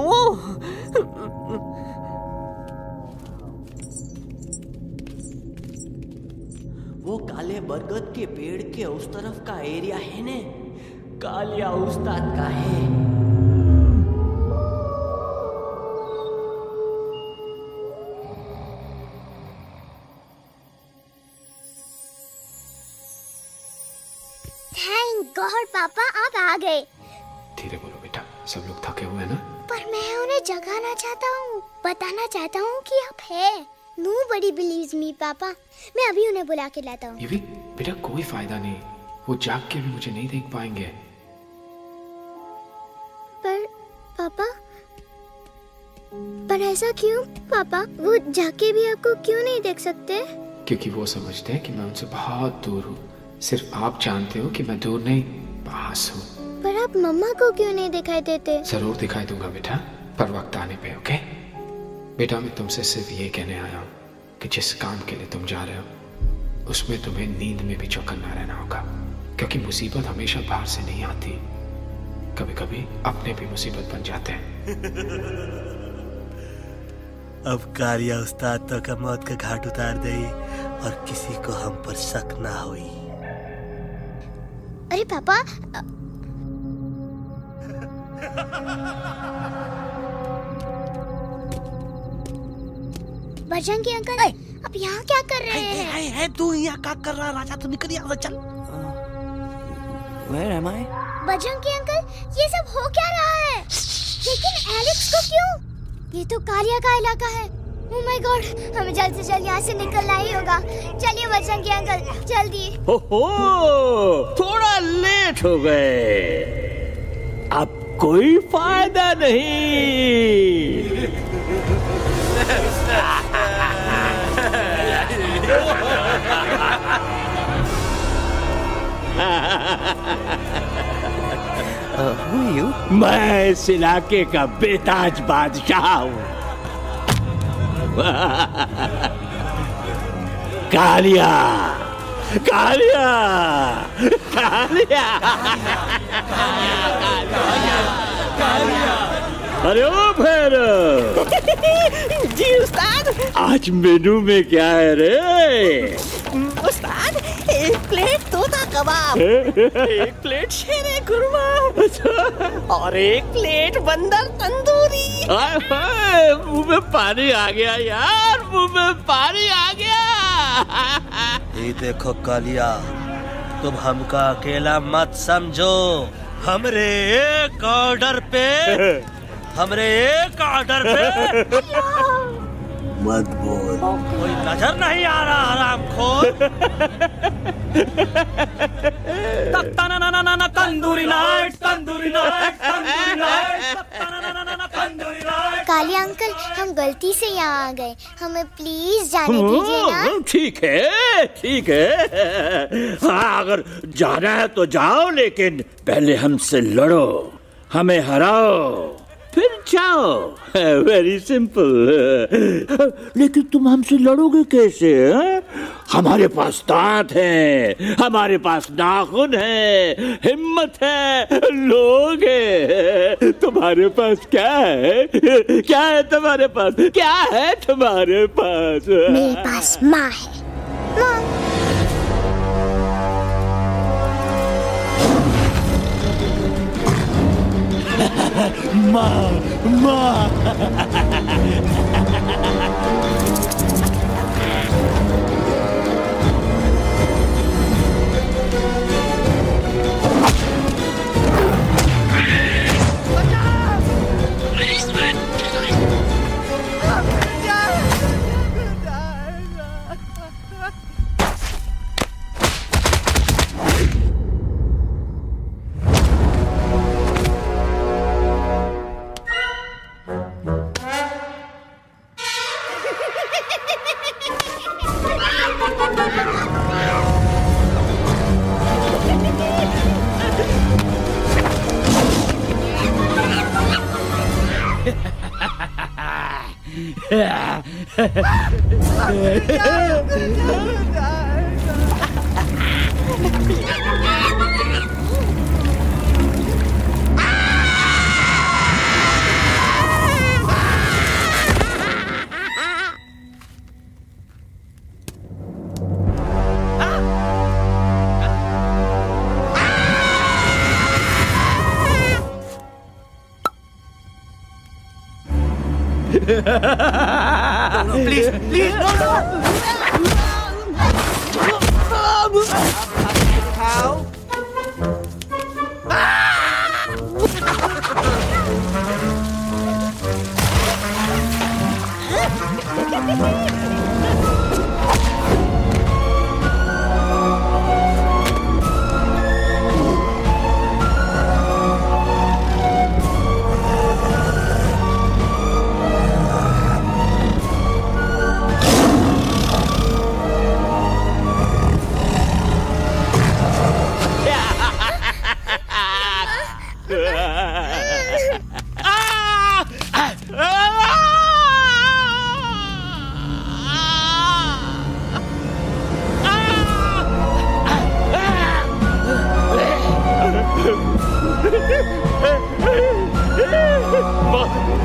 वो काले बरगद के पेड़ के उस तरफ का एरिया है ने, कालिया उस्ताद का है। थैंक गॉड पापा आप आ गए। धीरे बोलो बेटा, सब लोग थके हुए हैं ना। पर मैं उन्हें जगाना चाहता हूँ, बताना चाहता हूँ कि आप है। Nobody believes me पापा, मैं अभी उन्हें बुला के लाता हूँ। ये भी बेटा कोई फायदा नहीं, वो जाग के भी मुझे नहीं देख पाएंगे। पर पापा, पर ऐसा क्यों पापा? वो जाग के भी आपको क्यों नहीं देख सकते? क्योंकि वो समझते हैं कि मैं उनसे बहुत दूर हूँ। सिर्फ आप जानते हो कि मैं दूर नहीं, पास हूँ। पर आप मम्मा को क्यों नहीं दिखाई देते? जरूर दिखाई दूंगा बेटा, पर वक्त आने पे। ओके? बेटा मैं तुमसे सिर्फ ये कहने आया हूँ कि जिस काम के लिए तुम जा रहे हो उसमें तुम्हें नींद में भी चौकन्ना रहना होगा, क्योंकि मुसीबत हमेशा बाहर से नहीं आती, कभी कभी अपने भी मुसीबत बन जाते हैं। अब कालिया उस्ताद तो का मौत का घाट उतार दे और किसी को हम पर शक ना हुई। अरे पापा, बजरंगी अंकल अब यहाँ क्या कर रहे हैं? है तू यहाँ क्या कर रहा? राजा तू निकल यहाँ से, चल। Where am I? Bajrangi uncle ये सब हो क्या रहा है? लेकिन एलेक्स को क्यों? ये तो कालिया का इलाका है। ओह माय गॉड, हमें जल्द से जल्द यहाँ से निकलना ही होगा। चलिए बजरंगी अंकल जल्दी। हो थोड़ा लेट हो गए, अब कोई फायदा नहीं। Who are you? मैं इस इलाके का बेताज बादशाह हूँ। कालिया कालिया कालिया अरे ओ भैरव। जी उस्ताद। आज मेनू में क्या है रे? उस्ताद, एक प्लेट तोता कबाब, एक प्लेट शेरे कुरमा और एक प्लेट बंदर तंदूरी। मुंह में पानी आ गया यार, मुंह में पानी आ गया। ये देखो कालिया, तुम हमका अकेला मत समझो। हमरे एक ऑर्डर पे मत बोल। कोई नजर नहीं आ रहा हरामखोर। Tandoori night, tandoori night, tandoori night, tandoori night. Kalia uncle हम गलती से यहाँ आ गए, हमें प्लीज जाने दीजिए ना। ठीक है ठीक है, हाँ अगर जाना है तो जाओ, लेकिन पहले हमसे लड़ो, हमें हराओ, फिर जाओ। Very simple. लेकिन तुम हमसे लड़ोगे कैसे? हमारे पास दांत है, हमारे पास नाखून है, हिम्मत है, लोग है। तुम्हारे पास क्या है? क्या है तुम्हारे पास? क्या है तुम्हारे पास? मेरे पास माँ है। माँ माँ Please, please, no, no. How?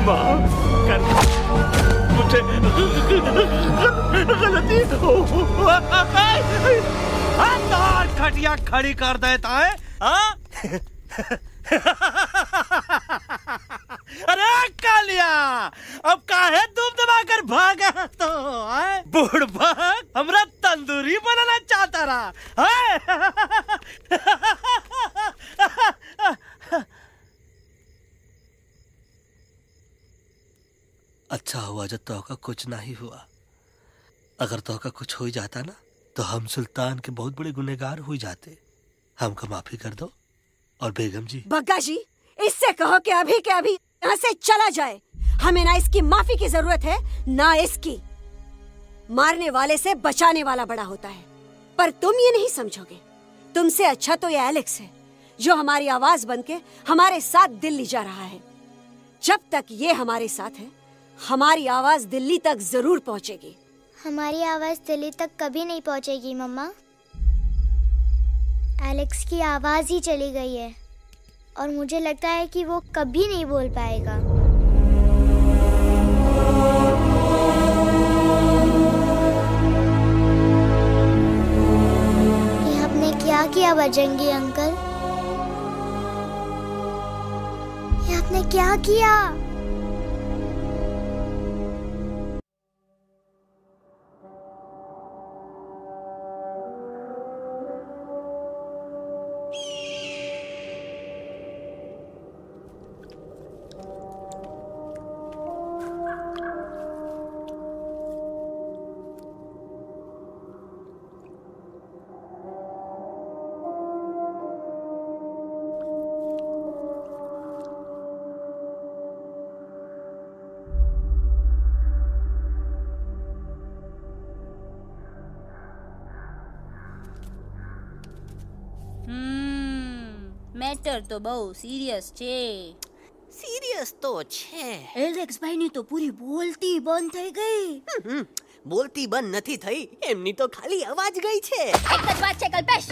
माफ कर मुझे, गलती हो। तार खटिया खड़ी कर देता है। अरे कालिया, अब काहे तुम दबाकर भागा तो बुढ़बा हमरा तंदूरी बनाना चाहता रहा। अच्छा हुआ जब तोहका कुछ नहीं हुआ। अगर तोहका कुछ हो जाता ना तो हम सुल्तान के बहुत बड़े गुनहगार हो जाते। हमको माफी कर दो। और बेगम जी, बग्गा जी, इससे कहो कि अभी के अभी यहाँ से चला जाए। हमें ना इसकी माफी की जरूरत है ना इसकी। मारने वाले से बचाने वाला बड़ा होता है, पर तुम ये नहीं समझोगे। तुमसे अच्छा तो ये एलेक्स है जो हमारी आवाज बनके हमारे साथ दिल्ली जा रहा है। जब तक ये हमारे साथ है हमारी आवाज दिल्ली तक जरूर पहुंचेगी। हमारी आवाज दिल्ली तक कभी नहीं पहुंचेगी मम्मा। एलेक्स की आवाज ही चली गई है और मुझे लगता है कि वो कभी नहीं बोल पाएगा। ये आपने क्या किया बजरंगी अंकल? ये आपने क्या किया? મેટર તો બહુ સિરિયસ છે। सीरियस तो छे। એલેક્સ ભાઈ ની તો પૂરી બોલતી બંધ થઈ ગઈ। बोलती बंद નથી થઈ, એમની તો ખાલી અવાજ ગઈ છે। एक જ बात है कल्पेश,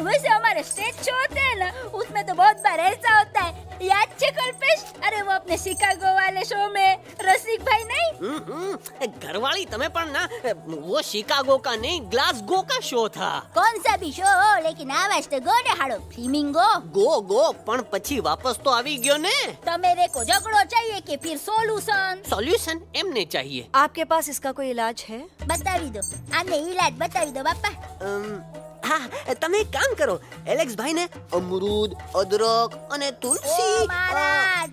वैसे हमारे स्टेज शो होते हैं ना उसमें तो बहुत बार ऐसा होता है, याद है कल्पेश? अरे वो अपने शिकागो वाले शो में रसिक भाई नहीं, घरवाली तुम्हें पर ना वो शिकागो का नहीं ग्लासगो का शो था। कौन सा भी शो हो लेकिन आवाज तो गो ने हाड़ो फ्लेमिंगो गो पण પછી वापस तो આવી ગયો ने। तो मेरे को झगड़ो चाहिए कि फिर सॉल्यूशन एमने चाहिए। आपके पास इसका कोई इलाज है? बतावी दो, आने इलाज बतावी दो बापा। हाँ, તમે એક કામ કરો, એલેક્સ ભાઈ ને અમરૂદ, અદરક અને તુલસી। ओ महाराज,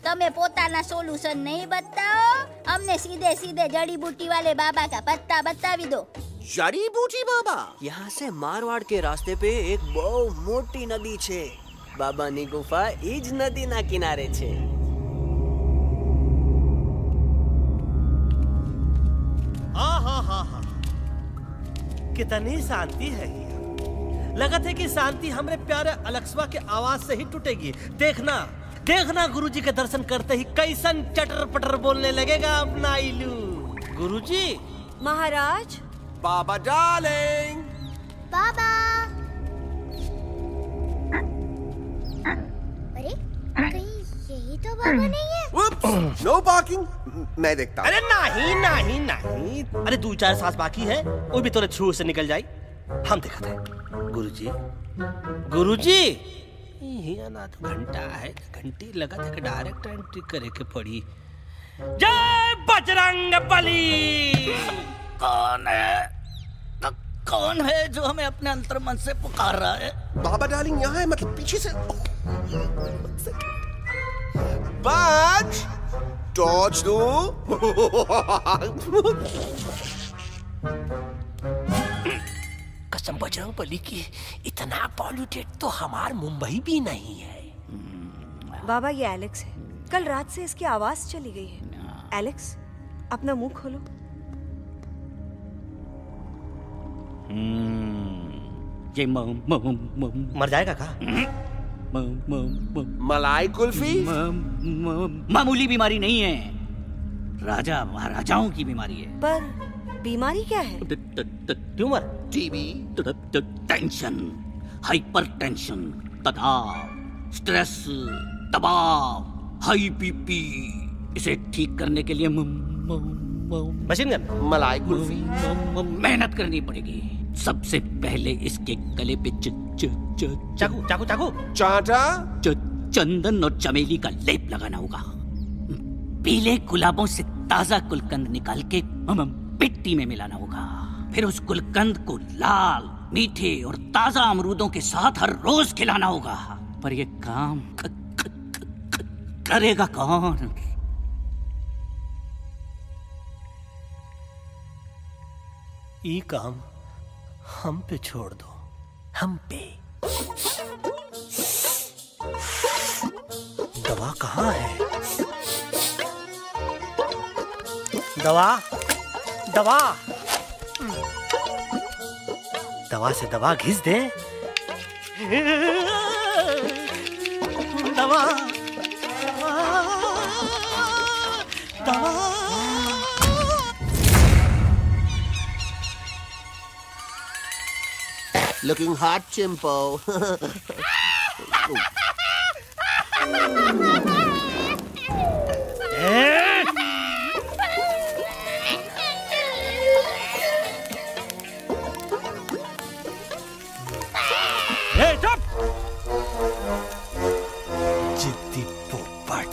તમે પોતાના સોલ્યુશન नहीं बताओ, हमने सीधे सीधे जड़ी बूटी वाले बाबा का पत्ता बतावी दो। जड़ी बूटी बाबा? यहाँ से मारवाड़ के रास्ते पे एक बहु मोटी नदी छे। बाबा नी गुफा इज नदी ना किनारे छे। कितनी शांति है। लगत है कि शांति हमरे प्यारे अलेक्सवा के आवाज से ही टूटेगी। देखना देखना गुरुजी के दर्शन करते ही कैसन चटर पटर बोलने लगेगा अपना इलू। गुरुजी। महाराज। बाबा डार्लिंग। बाबा। अरे कहीं यही तो बाबा नहीं है। नो पार्किंग, मैं देखता हूँ। अरे नहीं नहीं नहीं, अरे 2-4 सांस बाकी है, वो भी तोरे छू से निकल जाई। हम दिखाते हैं। गुरुजी गुरुजी, ये ना तो घंटा है, घंटी लगा के डायरेक्ट एंट्री करे के पड़ी। जय बजरंग बली। कौन है? कौन है जो हमें अपने अंतर्मन से पुकार रहा है? बाबा डार्लिंग यहाँ है, मतलब पीछे से। बाज टॉर्च दो। कसम बजरंग बली की, इतना पॉल्यूटेड तो हमार मुंबई भी नहीं है। बाबा ये एलेक्स है, कल रात से इसकी आवाज चली गई है। एलेक्स अपना मुंह खोलो। ये मर जाएगा का? मलाई कुल्फी? मामूली बीमारी नहीं है, राजा महाराजाओं की बीमारी है। पर बीमारी क्या है? Tumour, TB, tension, hyper tension तथा स्ट्रेस, दबाव, हाई बीपी, इसे ठीक करने के लिए मशीन गन, मलाई कुल्फी, मेहनत करनी पड़ेगी। सबसे पहले इसके गले पे चाकू चाकू चाकू चाटा, चंदन और चमेली का लेप लगाना होगा। पीले गुलाबों से ताजा गुलकंद निकाल के मिट्टी में मिलाना होगा। फिर उस गुलकंद को लाल, मीठे और ताजा अमरूदों के साथ हर रोज खिलाना होगा। पर ये काम करेगा कौन? ये काम हम पे छोड़ दो, हम पे। दवा कहाँ है? दवा, दवा, दवा से दवा घिस दे। दवा, दवा। Looking hot, Chimpo. जिद्दी पोपट,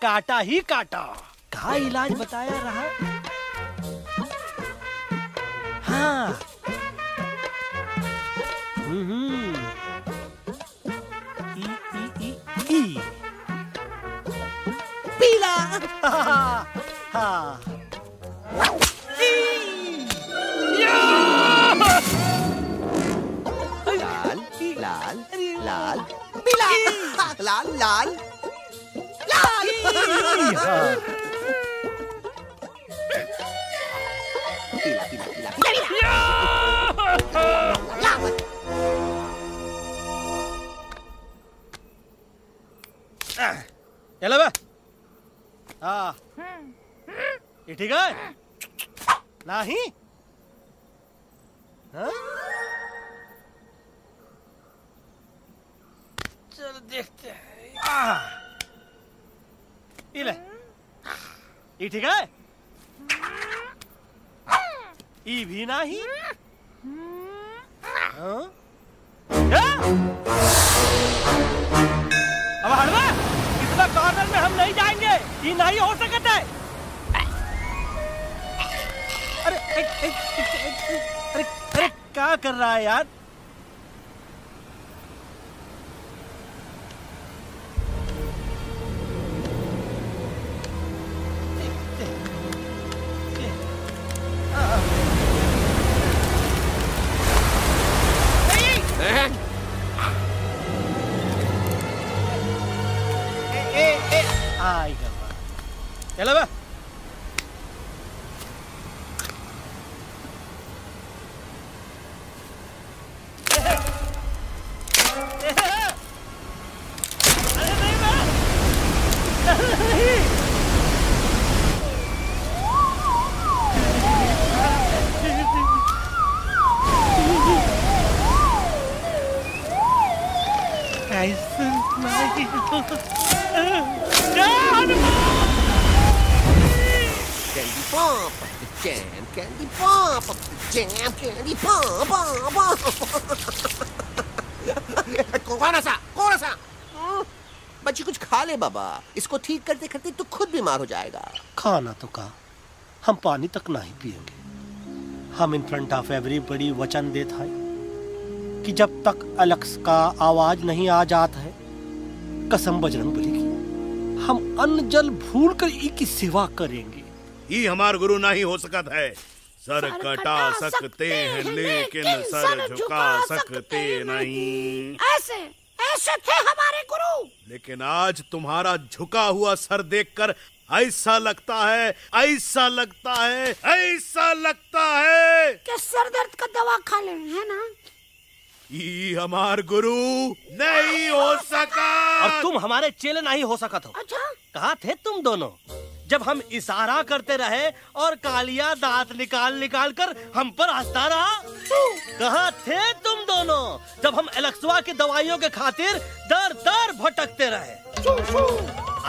काटा ही काटा। कहाँ इलाज बताया रहा? हाँ, पीला। हाँ, लाल, लाल, लाल, पीला, लाल, लाल, लाल। पीला, पीला, पीला, चलो बे। हाँ, ये ठीक है? नहीं? हाँ? चलो देखते हैं। ये ले, ये ठीक है? ये भी नहीं? हाँ? अब हट बे, इतना कॉर्नर में हम नहीं जाएंगे, ये नहीं हो सकता है। अरे अरे अरे क्या कर रहा है यार? चलो बे। Candy pop, jam, candy pop, jam, candy pop, कौन सा? बच्ची कुछ खा ले बाबा, इसको ठीक करते करते तो खुद बीमार हो जाएगा। खाना तो कहा, हम पानी तक नहीं पिएंगे। हम इन फ्रंट ऑफ एवरीबॉडी वचन देता है कि जब तक अलक्स का आवाज नहीं आ जाता है, कसम बजरंग बली की, हम अन्न जल भूल कर की सेवा करेंगे। ये हमार गुरु नहीं हो सकता है। सर कटा सकते हैं लेकिन सर झुका सकते नहीं। ऐसे थे हमारे गुरु। लेकिन आज तुम्हारा झुका हुआ सर देखकर ऐसा लगता है कि सर दर्द का दवा खा ले, है ना? ये हमार गुरु नहीं हो सका। और तुम हमारे चेले नहीं हो सका तो। अच्छा, कहाँ थे तुम दोनों जब हम इशारा करते रहे और कालिया दांत निकाल निकाल कर हम पर हंसता रहा? कहाँ थे तुम दोनों जब हम एलेक्सवा की दवाइयों के खातिर दर दर भटकते रहे?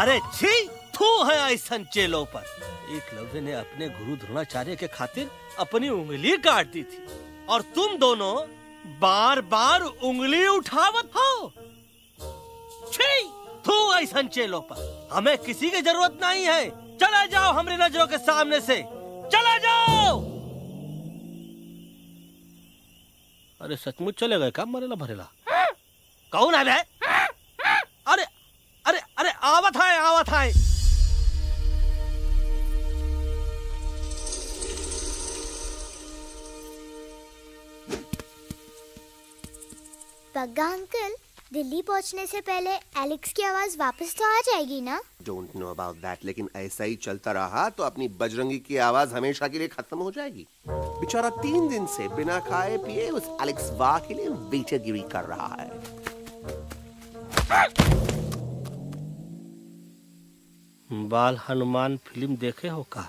अरे छी, थू है ऐसन चेलों पर। एकलव्य ने अपने गुरु द्रोणाचार्य के खातिर अपनी उंगली काट दी थी और तुम दोनों बार बार उंगली उठावत हो। छी, थू ऐसन चेलों पर। हमें किसी की जरूरत नहीं है। चले जाओ हमारी नजरों के सामने से, चले जाओ। अरे सचमुच चले गए क्या? मरेला भरेला कौन है बे? अरे अरे अरे आवत है, आवत है। बग्गा अंकल, दिल्ली पहुंचने से पहले एलेक्स की आवाज वापस तो आ जाएगी ना? डोंट नो अबाउट दैट, लेकिन ऐसा ही चलता रहा तो अपनी बजरंगी की आवाज हमेशा के लिए खत्म हो जाएगी। बेचारा 3 दिन से बिना खाए पिए उस एलेक्स वाह के लिए बेटेगिरी कर रहा है। बाल हनुमान फिल्म देखे हो का?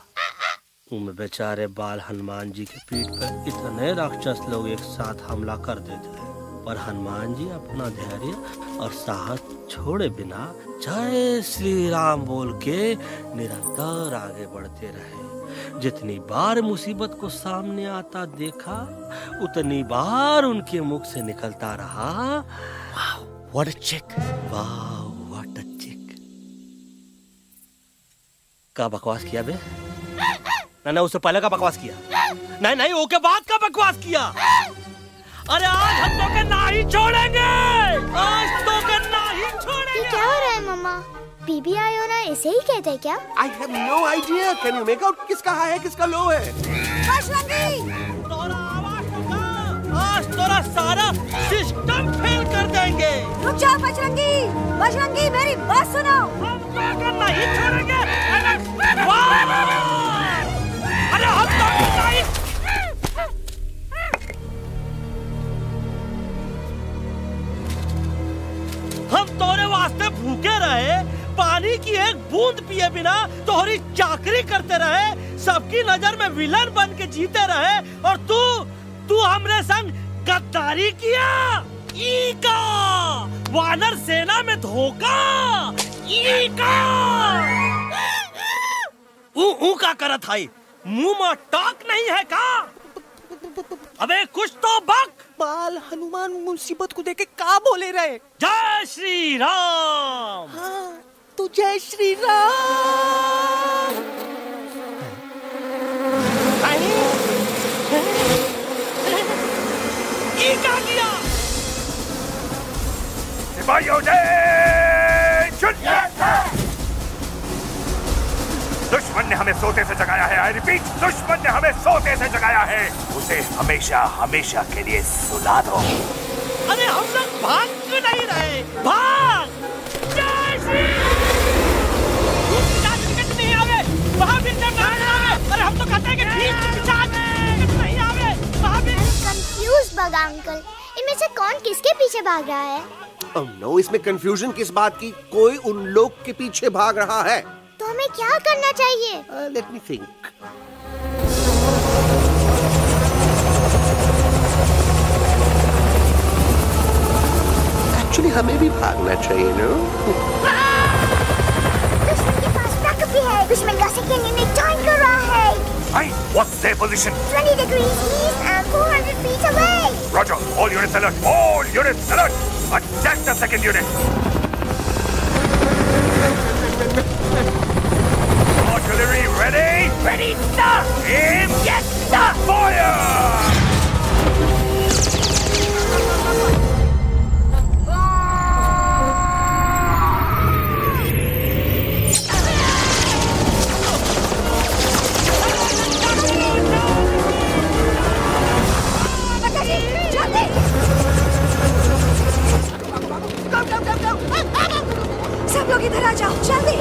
उनमें बेचारे बाल हनुमान जी के पीठ पर इतने राक्षस लोग एक साथ हमला कर देते हैं, पर हनुमान जी अपना धैर्य और साहस छोड़े बिना जय श्री राम बोल के निरंतर आगे बढ़ते रहे। जितनी बार मुसीबत को सामने आता देखा, उतनी बार उनके मुख से निकलता रहा, वाह व्हाट अ चिक, वाह व्हाट अ चिक। का बकवास किया बे? ना उससे पहले का बकवास किया? नहीं ओके बाद का बकवास किया। अरे आज हम तो के नहीं छोड़ेंगे, आज तो के नहीं छोड़ेंगे। ये क्या हो रहा है मम्मा? बीबी आयोना ऐसे ही कहते हैं क्या? I have no idea. Can you make out किसका हाई है किसका लो है? आज तोरा सारा सिस्टम फेल कर देंगे। रुक जाओ बजरंगी, बजरंगी मेरी बात सुनो। हम तो के नहीं छोड़ेंगे। अरे हम तो नहीं। हम तोरे वास्ते भूखे रहे, पानी की एक बूंद पिए बिना तोहरी चाकरी करते रहे, सबकी नजर में विलन बन के जीते रहे, और तू हमरे संग गद्दारी किया। ईका वानर सेना में धोखा। ईका ऊ का करत है? मुंह में टॉक नहीं है का? अबे कुछ तो बक। बाल हनुमान मुसीबत को देखे का बोले रहे? जय श्री राम। हाँ, तो जय श्री राम। ये क्या किया? सिपाहियों दुश्मन ने हमें सोते से जगाया है। आई रिपीट, दुश्मन ने हमें सोते से जगाया है। उसे हमेशा हमेशा के लिए सुला दो। अरे हम लोग भाग क्यों नहीं रहे? भाग! जय श्री नहीं आवे, महावीर जब नहीं आवे। अरे हम तो कहते हैं कि नहीं आवे, महावीर। कंफ्यूज बग्गा अंकल, इनमें से कौन किसके पीछे भाग रहा है? Oh no, इसमें कंफ्यूजन किस बात की? कोई उन लोग के पीछे भाग रहा है। तो हमें क्या करना चाहिए? Let me think. Actually, हमें भी भागना चाहिए, no? दुश्मन के पास बैकअप भी है। दुश्मन का सेकेंड यूनिट जॉइन कर रहा है। Hey, what's their position? 20 degrees east and 400 feet away. Roger, all units alert. All units alert. Attack the second unit. Artillery ready? Ready, sir! Aim! Yes, sir! Fire! सब लोग इधर आ जाओ, जल्दी।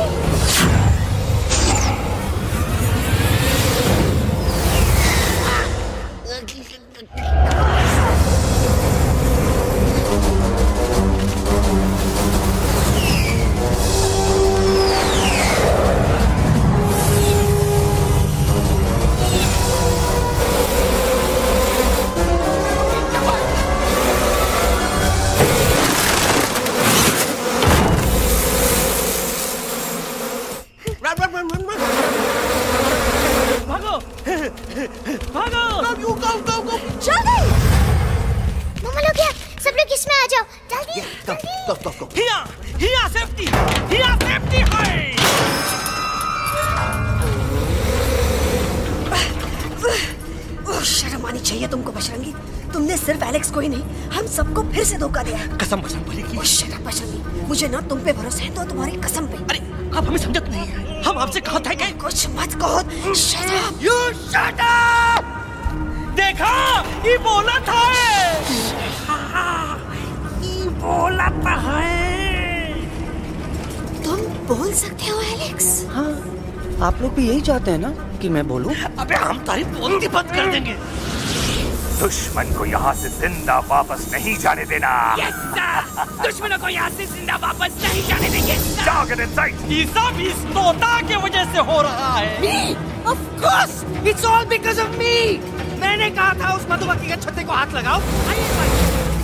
उसको। हिया safety है। शर्म आनी चाहिए तुमको बजरंगी। तुमने सिर्फ एलेक्स को ही नहीं, हम सबको फिर से धोखा दिया है। कसम भोले की। शट अप बजरंगी, मुझे ना तुम पे भरोसा है तो तुम्हारी कसम पे। अरे आप हमें समझत नहीं है। हम आपसे कहा था कि कुछ मत कहो। Shut up. You shut up. देखा, ये बोला था। ये बोला था है। तुम बोल सकते हो एलेक्स? हाँ, आप लोग भी यही चाहते हैं ना कि मैं बोलूं? अबे हम तारी बोलती बंद कर देंगे। दुश्मन को यहाँ से जिंदा वापस नहीं जाने देना। Yes, sir! दुश्मनों को यहाँ से जिंदा वापस नहीं जाने देंगे। जाओ get inside। ये सब इस तोता के वजह से हो रहा है। Me? Of course! It's all because of me! मैंने कहा था उस मधुमक्खी के छत्ते को हाथ लगाओ।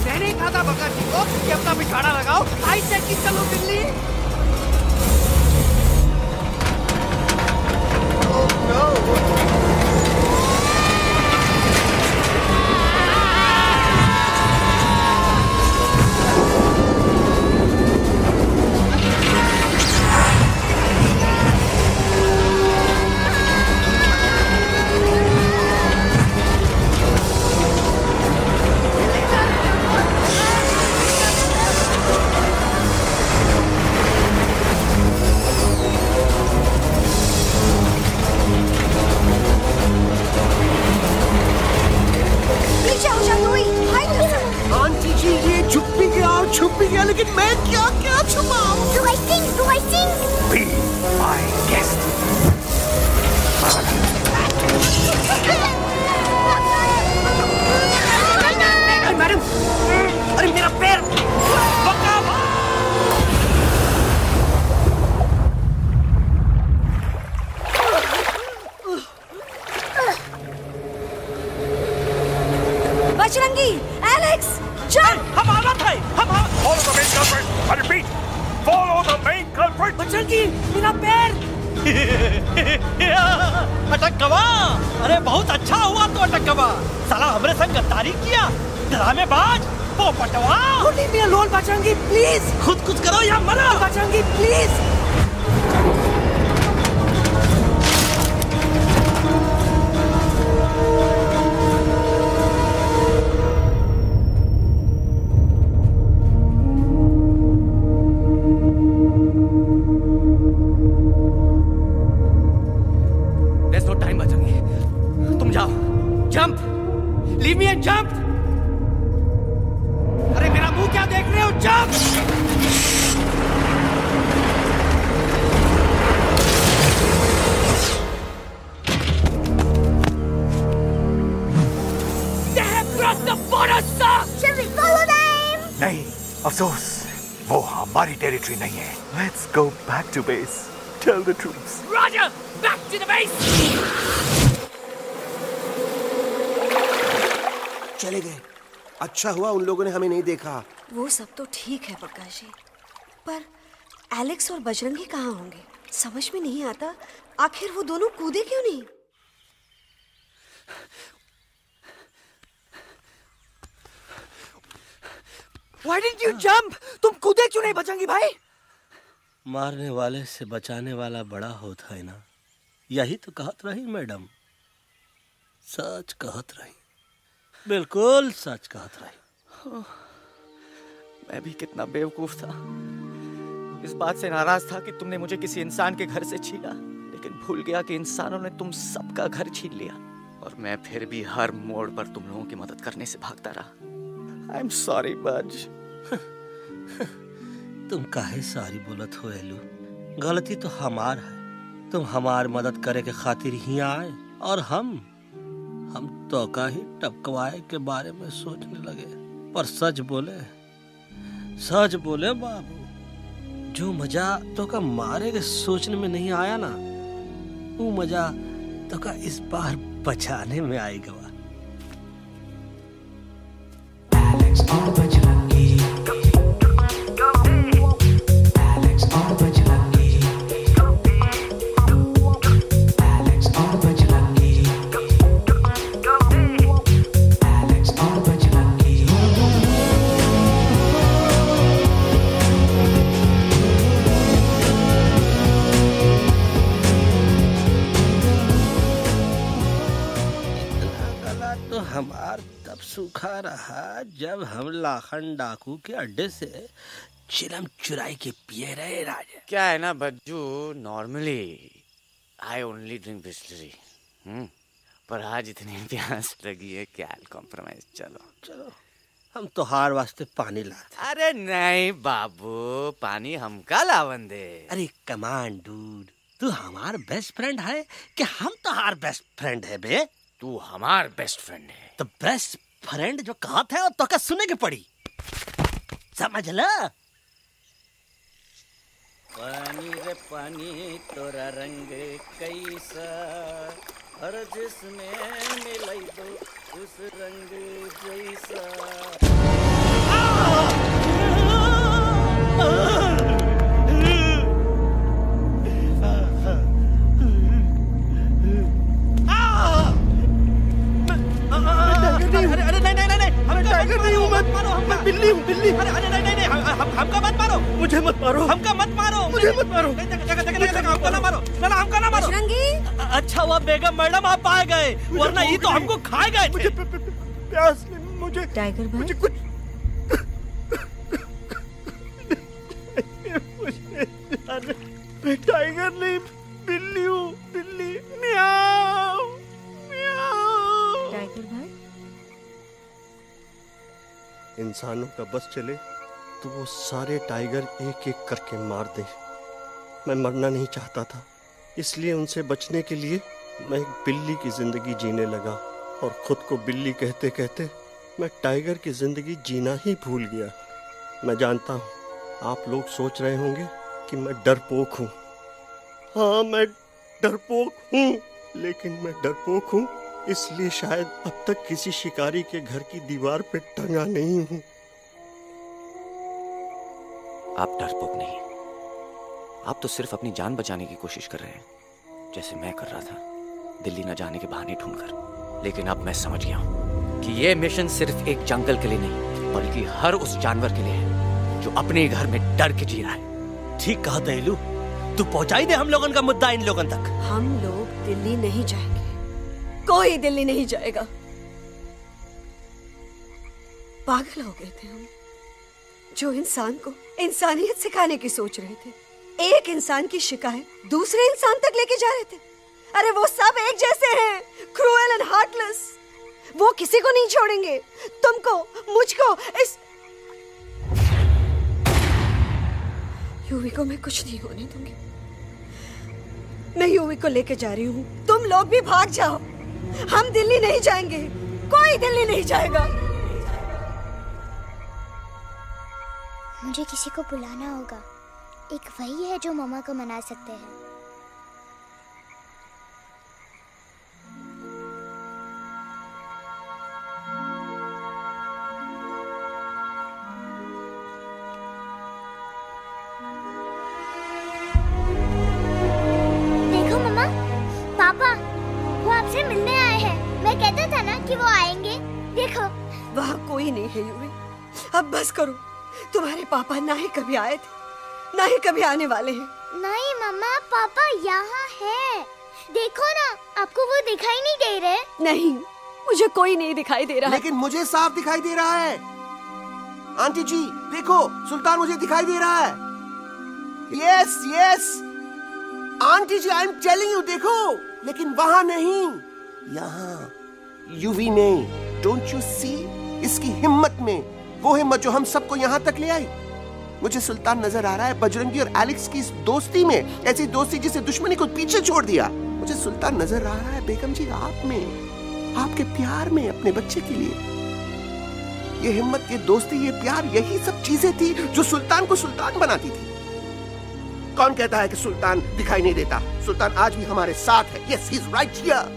मैंने कहा था भगत जी को कि अपना बिछाड़ा लगाओ। आई सेड कि चलो दिल्ली। Oh no! छुप भी गया, लेकिन मैं क्या छुपाऊं? Do I sing? Be my guest। Madam, अरे मेरा पैर। बजरंगी, एलेक्स, चल। हम आना था। Follow the main culprit। I repeat, follow the main culprit। Bajrangi, मेरा पैर। अटक गवा। अरे बहुत अच्छा हुआ तो अटक गवा। साला हमरे संग गद्दारी किया, ड्रामेबाज, पोपटवा। Leave me alone, Bajrangi, please. खुद कुछ करो या मरो। Bajrangi, please. Leave me and jump! अरे मेरा मुंह क्या देख रहे हो? Jump! They have crossed the border, sir! Shall we follow them? नहीं, अफसोस, वो हमारी टेरिटरी नहीं है। Let's go back to base. Tell the troops. Roger! Back to the base! चले गए। अच्छा हुआ उन लोगों ने हमें नहीं देखा। वो सब तो ठीक है प्रकाश जी, पर एलेक्स और बजरंगी कहाँ होंगे? समझ में नहीं आता, आखिर वो दोनों कूदे क्यों नहीं? Why didn't you jump? तुम कूदे क्यों नहीं बजरंगी भाई? मारने वाले से बचाने वाला बड़ा होता है ना। यही तो कहत रही मैडम। सच कहत रही, बिल्कुल सच कहत रही। मैं भी कितना बेवकूफ था। इस बात से नाराज था कि तुमने मुझे किसी इंसान के घर से छीना, लेकिन भूल गया कि इंसानों ने तुम सबका घर छीन लिया। और मैं फिर भी हर मोड़ पर तुम लोगों की मदद करने से भागता रहा। आई एम सॉरी बज। तुम काहे सारी बोलत हो एलू? गलती तो हमार है। तुम हमार मदद करे के खातिर ही आए और हम तो का ही टपकवाए के बारे में सोचने लगे। पर सच बोले बाबू, जो मजा तो का मारे के सोचने में नहीं आया ना, वो मजा तो का इस बार बचाने में आएगा। सूखा रहा जब हम लाखन डाकू के अड्डे से चिलम चुराई के पिए रहे राजा। क्या है ना Bajju, normally I only drink Bisleri, पर आज इतनी प्यास लगी है क्या कॉम्प्रोमाइज। चलो चलो हम तो हार वास्ते पानी लाते। अरे नहीं बाबू, पानी हमका लावन दे। अरे कमान डूड, तू हमार बेस्ट फ्रेंड है कि हम तो हार बेस्ट फ्रेंड है बे? तू हमार बेस्ट फ्रेंड है तो बेस्ट फ्रेंड जो कहा था तो क्या सुने के पड़ी, समझ ला। पानी रे पानी तोरा रंग कैसा, हर जिसमें मिलाई दो उस रंग जैसा। अरे नहीं, हम टाइगर नहीं हूँ, मैं बिल्ली हूँ, बिल्ली। अरे नहीं, हमका मत मारो, मुझे मत मारो, हमका मत मारो, मुझे मत मारो, हमको ना मारो, ना हमका ना मारो। अच्छा हुआ बेगम मैडम आप आ गए, वरना ये तो हमको खाए गए। मुझे प्यास नहीं, मुझे टाइगर भाई, मुझे कुछ मैं टाइगर नहीं, बिल्ली हूँ, बिल्ली। म्याऊ म्याऊ। टाइगर भाई, इंसानों का बस चले तो वो सारे टाइगर एक एक करके मार दे। मैं मरना नहीं चाहता था, इसलिए उनसे बचने के लिए मैं एक बिल्ली की जिंदगी जीने लगा, और खुद को बिल्ली कहते कहते मैं टाइगर की जिंदगी जीना ही भूल गया। मैं जानता हूँ आप लोग सोच रहे होंगे कि मैं डरपोक हूँ। हाँ, मैं डरपोक हूँ, लेकिन मैं डरपोक हूँ इसलिए शायद अब तक किसी शिकारी के घर की दीवार पे टंगा नहीं हूँ। आप डरपोक नहीं, आप तो सिर्फ अपनी जान बचाने की कोशिश कर रहे हैं, जैसे मैं कर रहा था दिल्ली न जाने के बहाने ढूंढकर। लेकिन अब मैं समझ गया हूँ कि ये मिशन सिर्फ एक जंगल के लिए नहीं, बल्कि हर उस जानवर के लिए है जो अपने घर में डर के जी रहा है। ठीक कहा दहलू, तू पहुंचाई दे हम लोगन का मुद्दा इन लोगन तक। हम लोग दिल्ली नहीं जाएंगे, कोई दिल्ली नहीं जाएगा। पागल हो गए थे हम, जो इंसान को इंसानियत सिखाने की सोच रहे थे। एक इंसान की शिकायत दूसरे इंसान तक लेके जा रहे थे। अरे वो सब एक जैसे हैं, क्रूएल एंड हार्टलेस। वो किसी को नहीं छोड़ेंगे, तुमको, मुझको, इस यूवी को मैं कुछ नहीं होने दूंगी। मैं यूवी को लेके जा रही हूँ, तुम लोग भी भाग जाओ। हम दिल्ली नहीं जाएंगे, कोई दिल्ली नहीं जाएगा। मुझे किसी को बुलाना होगा, एक वही है जो मम्मा को मना सकते हैं। देखो मम्मा, पापा वो आपसे मिलने आए हैं। मैं कहता था ना कि वो आएंगे। देखो वहाँ कोई नहीं है यूवी, अब बस करो। तुम्हारे पापा ना ही कभी आए थे, ना ही कभी आने वाले हैं। नहीं मम्मा, पापा यहाँ है। देखो ना, आपको वो दिखाई नहीं दे रहे? नहीं, मुझे कोई नहीं दिखाई दे रहा। लेकिन मुझे साफ दिखाई दे रहा है। आंटी जी देखो, सुल्तान मुझे दिखाई दे रहा है। Yes yes aunty ji, I am telling you, देखो। लेकिन वहां नहीं, यहाँ यूवी ने। Don't you see? इसकी हिम्मत में, वो हिम्मत जो हम सबको यहाँ तक ले आई। मुझे सुल्तान नजर आ रहा है बजरंगी और एलेक्स की इस दोस्ती में, ऐसी दोस्ती जिसे दुश्मनी को पीछे छोड़ दिया। मुझे सुल्तान नजर आ रहा है बेगम जी आप में, आपके प्यार में, अपने बच्चे के लिए। ये हिम्मत, ये दोस्ती, ये प्यार, यही सब चीजें थी जो सुल्तान को सुल्तान बनाती थी। कौन कहता है कि सुल्तान दिखाई नहीं देता? सुल्तान आज भी हमारे साथ है। Yes, he is right here.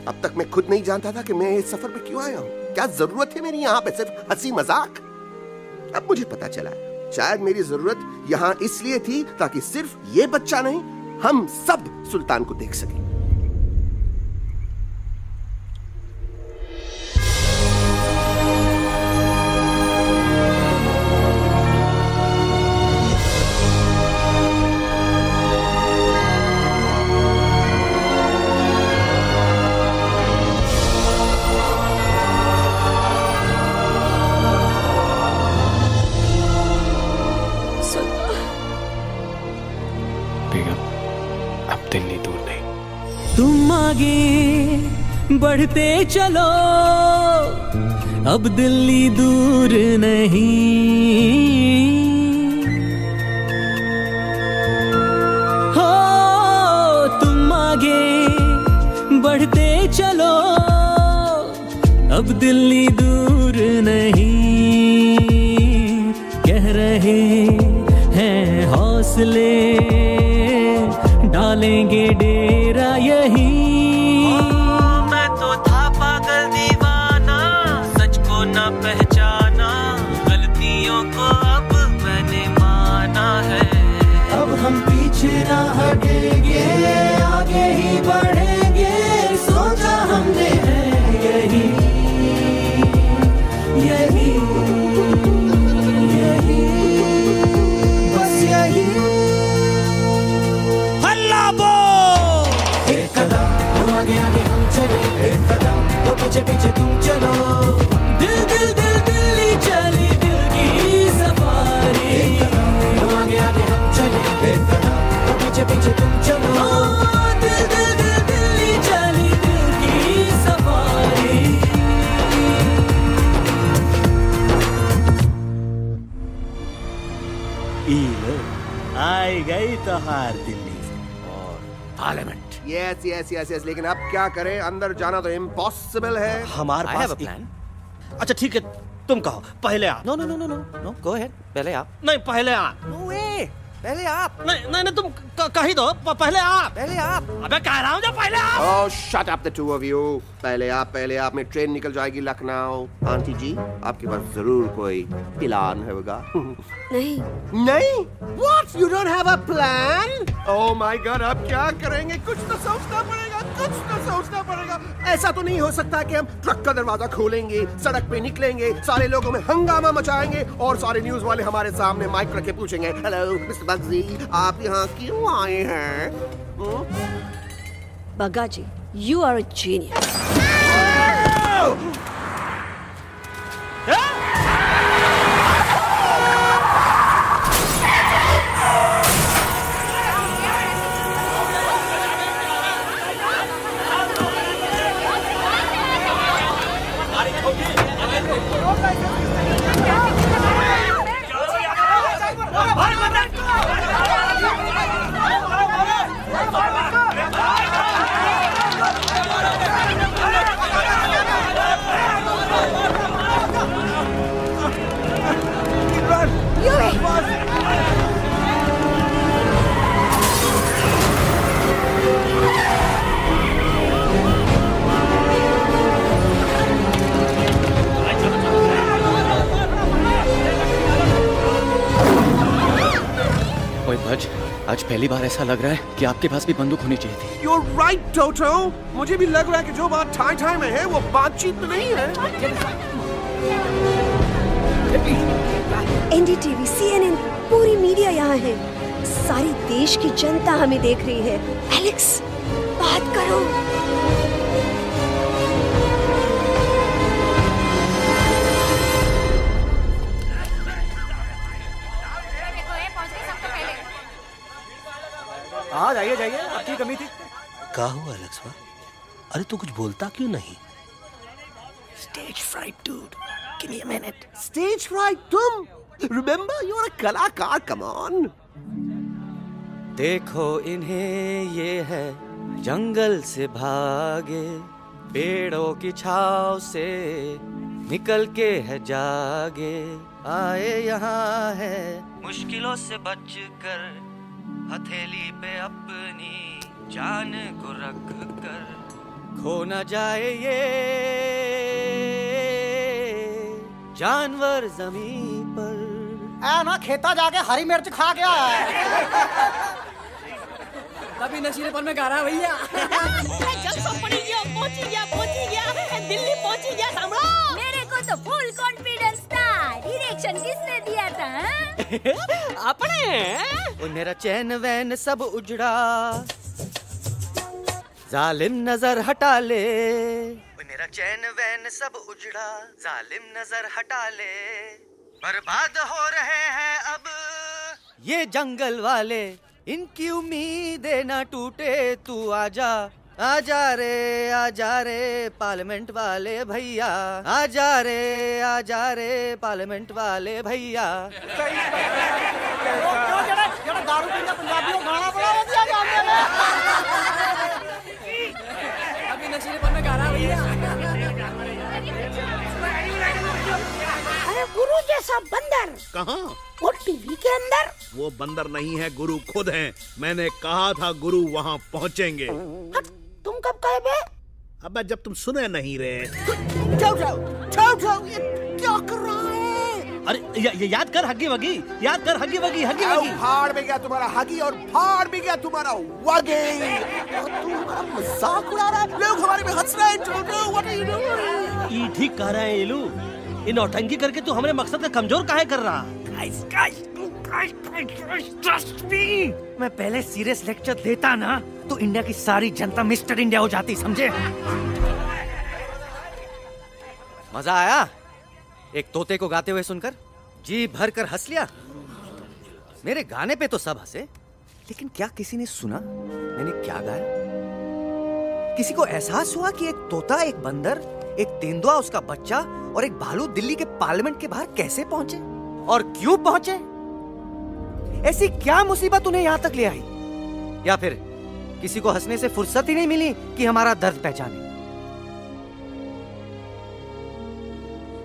अब तक मैं खुद नहीं जानता था कि मैं इस सफर पे क्यों आया हूँ। क्या जरूरत है मेरी यहाँ पे सिर्फ हंसी मजाक? अब मुझे पता चला है, शायद मेरी जरूरत यहाँ इसलिए थी ताकि सिर्फ ये बच्चा नहीं, हम सब सुल्तान को देख सकें। तुम आगे बढ़ते चलो, अब दिल्ली दूर नहीं। हो तुम आगे बढ़ते चलो, अब दिल्ली दूर नहीं। कह रहे हैं हौसले, डालेंगे डेरा यही। मैं तो था पागल दीवाना, सच को न पहचाना, गलतियों को अब मैंने माना है। अब हम पीछे ना हटेंगे, आगे ही बढ़ेंगे, सोचा हमने है यही यही यही, बस यही। हल्ला बोल। एक कदम तो आगे आगे हम चले, एक कदम तो पीछे पीछे तुम चलो। दिल दिल दिल दिल्ली चली दिल की सफारी। एक कदम तो आगे आगे हम चले, एक कदम तो पीछे पीछे तुम चलो। दिल दिल दिल दिल्ली चली दिल की सफारी। आई गई तो हार दिल्ली और parliament. Yes yes yes yes, लेकिन अब क्या करें, अंदर जाना तो इम्पॉसिबल है। हमारे पास प्लान। अच्छा ठीक है, तुम कहो पहले आप। No no no no no no, go ahead, पहले आप। नहीं पहले आप। नो वे, पहले आप। नहीं नहीं तुम कही दो, पहले आप। पहले आप। अबे कह रहा हूँ जो पहले आप। Oh, shut up the two of you. पहले आप में ट्रेन निकल जाएगी लखनऊ। आंटी जी, आपके पास जरूर कोई प्लान होगा। नहीं नहीं? What? You don't have a plan? Oh my God, अब क्या करेंगे? कुछ तो सोचना पड़ेगा, कुछ तो सोचना पड़ेगा। ऐसा तो नहीं हो सकता कि हम ट्रक का दरवाजा खोलेंगे, सड़क पे निकलेंगे, सारे लोगों में हंगामा मचाएंगे और सारे न्यूज वाले हमारे सामने माइक रख के पूछेंगे, हेलो मिस्टर बग्जी, आप यहाँ क्यों आए हैं? बग्गा जी, you are a genius. आज पहली बार ऐसा लग रहा है कि आपके पास भी बंदूक होनी चाहिए थी। You're right, टोटो। मुझे भी लग रहा है कि जो बात ठाई ठाई में है वो बातचीत में नहीं है। NDTV, CNN, पूरी मीडिया यहाँ है। सारी देश की जनता हमें देख रही है। एलेक्स, बात करो। हाँ जाइए जाइए, आपकी कमी थी। क्या हुआ एलेक्स? अरे तू कुछ बोलता क्यों नहीं? Stage fright, dude. Give me a minute. Stage fright, तुम? Remember, you're a कलाकार. Come on. देखो इन्हें, ये है जंगल से भागे, पेड़ों की छाव से निकल के है जागे, आए यहाँ है मुश्किलों से बचकर, हथेली पे अपनी जान को रख कर, खो न जाए ये जानवर जमीन पर। ना खेता जाके हरी मिर्च खा गया है। तभी नशीले पर में गा रहा भैया। पहुंच गया, दिल्ली पहुंच गया सामने। मेरे को तो फुल कॉन्फिडेंस था। डायरेक्शन किसने दिया था? अपने। मेरा चैन वैन सब उजड़ा, जालिम नजर हटा ले। मेरा चैन वैन सब उजड़ा, जालिम नजर हटा ले। बर्बाद हो रहे हैं अब ये जंगल वाले, इनकी उम्मीदें ना टूटे, तू आजा आजा रे पार्लियामेंट वाले भैया, आजा रे पार्लियामेंट वाले भैया। दारू पीना पंजाबियों गाना बड़ा दिया जाने में। अभी नशीलेपन में गाना भैया। अरे गुरु जैसा बंदर कहाँ? वो टीवी के अंदर। वो बंदर नहीं है, गुरु खुद हैं। मैंने कहा था गुरु वहाँ पहुँचेंगे। तुम कब कहे बे? अबे जब तुम सुने नहीं रहे। जाओ, ये क्या कर रहा है? अरे याद कर हगी वगी, याद कर हगी वगी। फाड़ भी गया तुम्हारा हगी और फाड़ भी गया तुम्हारा वगी। तू हमारा मजाक उड़ा रहा है, लोग हमारे में हंस रहे हैं। What are you doing? ये ठीक कह रहा है एलू, ये नौटंकी करके तू हमारे मकसद का कमजोर काहे कर रहा? मैं पहले सीरियस लेक्चर देता ना तो इंडिया की सारी जनता मिस्टर इंडिया हो जाती, समझे? मजा आया एक तोते को गाते हुए सुनकर? जी भर कर हंस लिया। मेरे गाने पे तो सब हंसे, लेकिन क्या किसी ने सुना मैंने क्या गाया? किसी को एहसास हुआ कि एक तोता, एक बंदर, एक तेंदुआ, उसका बच्चा और एक भालू दिल्ली के पार्लियामेंट के बाहर कैसे पहुंचे और क्यों पहुंचे? ऐसी क्या मुसीबत उन्हें यहां तक ले आई? या फिर किसी को हंसने से फुर्सत ही नहीं मिली कि हमारा दर्द पहचाने?